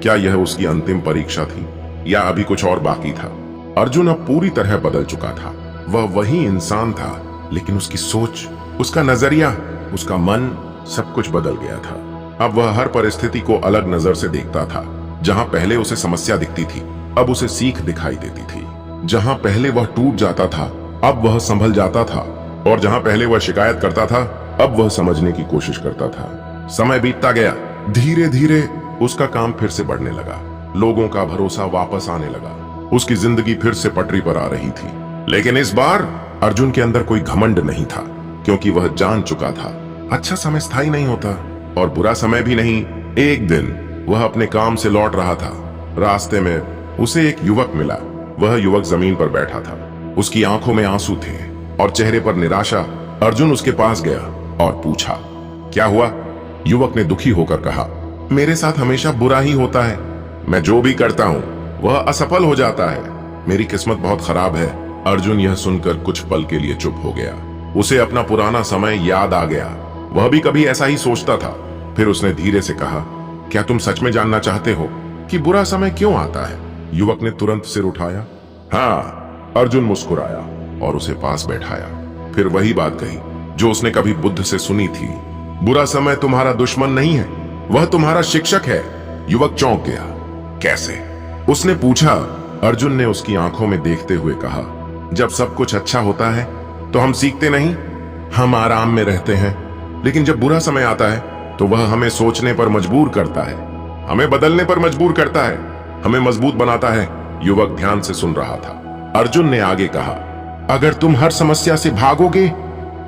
क्या यह उसकी अंतिम परीक्षा थी या अभी कुछ और बाकी था? अर्जुन अब पूरी तरह बदल चुका था। वह वही इंसान था, लेकिन उसकी सोच, उसका नजरिया, उसका मन, सब कुछ बदल गया था। अब वह हर परिस्थिति को अलग नजर से देखता था। जहां पहले उसे समस्या दिखती थी, अब उसे सीख दिखाई देती थी। जहां पहले वह टूट जाता था, अब वह संभल जाता था। और जहां पहले वह शिकायत करता था, अब वह समझने की कोशिश करता था। समय बीतता गया। धीरे धीरे उसका काम फिर से बढ़ने लगा। लोगों का भरोसा वापस आने लगा। उसकी जिंदगी फिर से पटरी पर आ रही थी। लेकिन इस बार अर्जुन के अंदर कोई घमंड नहीं था, क्योंकि वह जान चुका था अच्छा समय स्थायी नहीं होता और बुरा समय भी नहीं। एक दिन वह अपने काम से लौट रहा था। रास्ते में उसे एक युवक मिला। वह युवक जमीन पर बैठा था। उसकी आंखों में आंसू थे और चेहरे पर निराशा। अर्जुन उसके पास गया और पूछा, क्या हुआ? युवक ने दुखी होकर कहा, मेरे साथ हमेशा बुरा ही होता है। मैं जो भी करता हूँ वह असफल हो जाता है। मेरी किस्मत बहुत खराब है। अर्जुन यह सुनकर कुछ पल के लिए चुप हो गया। उसे अपना पुराना समय याद आ गया। वह भी कभी ऐसा ही सोचता था। फिर उसने धीरे से कहा, क्या तुम सच में जानना चाहते हो कि बुरा समय क्यों आता है? युवक ने तुरंत सिर उठाया। हाँ, अर्जुन मुस्कुराया और उसे पास बैठाया। फिर वही बात कही जो उसने कभी बुद्ध से सुनी थी, बुरा समय तुम्हारा दुश्मन नहीं है, वह तुम्हारा शिक्षक है। युवक चौंक गया। कैसे? उसने पूछा। अर्जुन ने उसकी आंखों में देखते हुए कहा, जब सब कुछ अच्छा होता है तो हम सीखते नहीं, हम आराम में रहते हैं। लेकिन जब बुरा समय आता है तो वह हमें सोचने पर मजबूर करता है, हमें बदलने पर मजबूर करता है, हमें मजबूत बनाता है। युवक ध्यान से सुन रहा था। अर्जुन ने आगे कहा, अगर तुम हर समस्या से भागोगे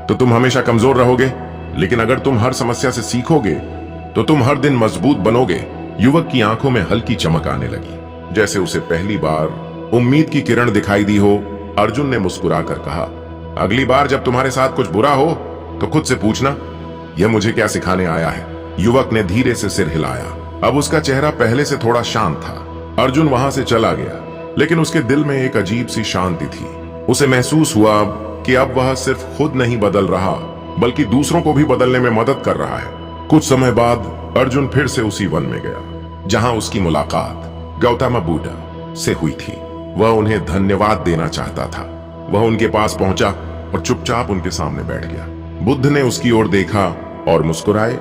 तो तुम हमेशा कमजोर रहोगे, लेकिन अगर तुम हर समस्या से सीखोगे तो तुम हर दिन मजबूत बनोगे। युवक की आंखों में हल्की चमक आने लगी, जैसे उसे पहली बार उम्मीद की किरण दिखाई दी हो। अर्जुन ने मुस्कुराकर कहा, अगली बार जब तुम्हारे साथ कुछ बुरा हो तो खुद से पूछना, यह मुझे क्या सिखाने आया है? युवक ने धीरे से सिर हिलाया। अब उसका चेहरा पहले से थोड़ा शांत था। अर्जुन वहां से चला गया, लेकिन उसके दिल में एक अजीब सी शांति थी। उसे महसूस हुआ कि अब वह सिर्फ खुद नहीं बदल रहा, बल्कि दूसरों को भी बदलने में मदद कर रहा है। कुछ समय बाद अर्जुन फिर से उसी वन में गया जहां उसकी मुलाकात गौतम बुद्ध से हुई थी। वह उन्हें धन्यवाद देना चाहता था। वह उनके पास पहुंचा और चुपचाप उनके सामने बैठ गया। बुद्ध ने उसकी ओर देखा और मुस्कुराए।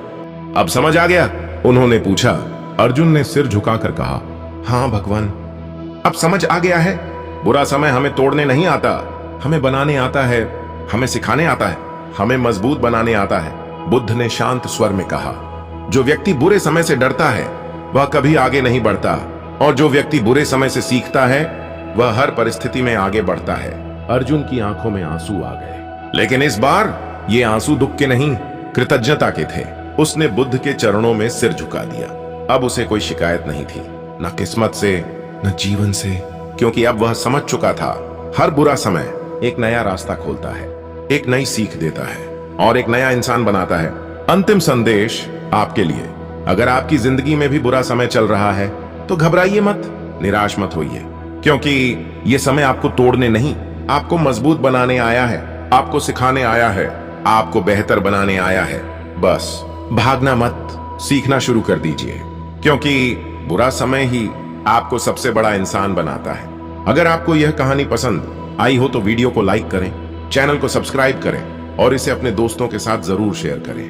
अब समझ आ गया? उन्होंने पूछा। अर्जुन ने सिर झुकाकर कहा, हाँ भगवान, अब समझ आ गया है। बुरा समय हमें तोड़ने नहीं आता, हमें बनाने आता है, हमें सिखाने आता है, हमें मजबूत बनाने आता है। बुद्ध ने शांत स्वर में कहा, जो व्यक्ति बुरे समय से डरता है वह कभी आगे नहीं बढ़ता, और जो व्यक्ति बुरे समय से सीखता है वह हर परिस्थिति में आगे बढ़ता है। अर्जुन की आंखों में आंसू आ गए, लेकिन इस बार ये आंसू दुख के नहीं, कृतज्ञता के थे। उसने बुद्ध के चरणों में सिर झुका दिया। अब उसे कोई शिकायत नहीं थी, न किस्मत से न जीवन से, क्योंकि अब वह समझ चुका था हर बुरा समय एक नया रास्ता खोलता है, एक नई सीख देता है और एक नया इंसान बनाता है। अंतिम संदेश आपके लिए, अगर आपकी जिंदगी में भी बुरा समय चल रहा है तो घबराइए मत, निराश मत होइए, क्योंकि ये समय आपको तोड़ने नहीं, आपको मजबूत बनाने आया है, आपको सिखाने आया है, आपको बेहतर बनाने आया है। बस भागना मत, सीखना शुरू कर दीजिए, क्योंकि बुरा समय ही आपको सबसे बड़ा इंसान बनाता है। अगर आपको यह कहानी पसंद आई हो तो वीडियो को लाइक करें, चैनल को सब्सक्राइब करें और इसे अपने दोस्तों के साथ जरूर शेयर करें।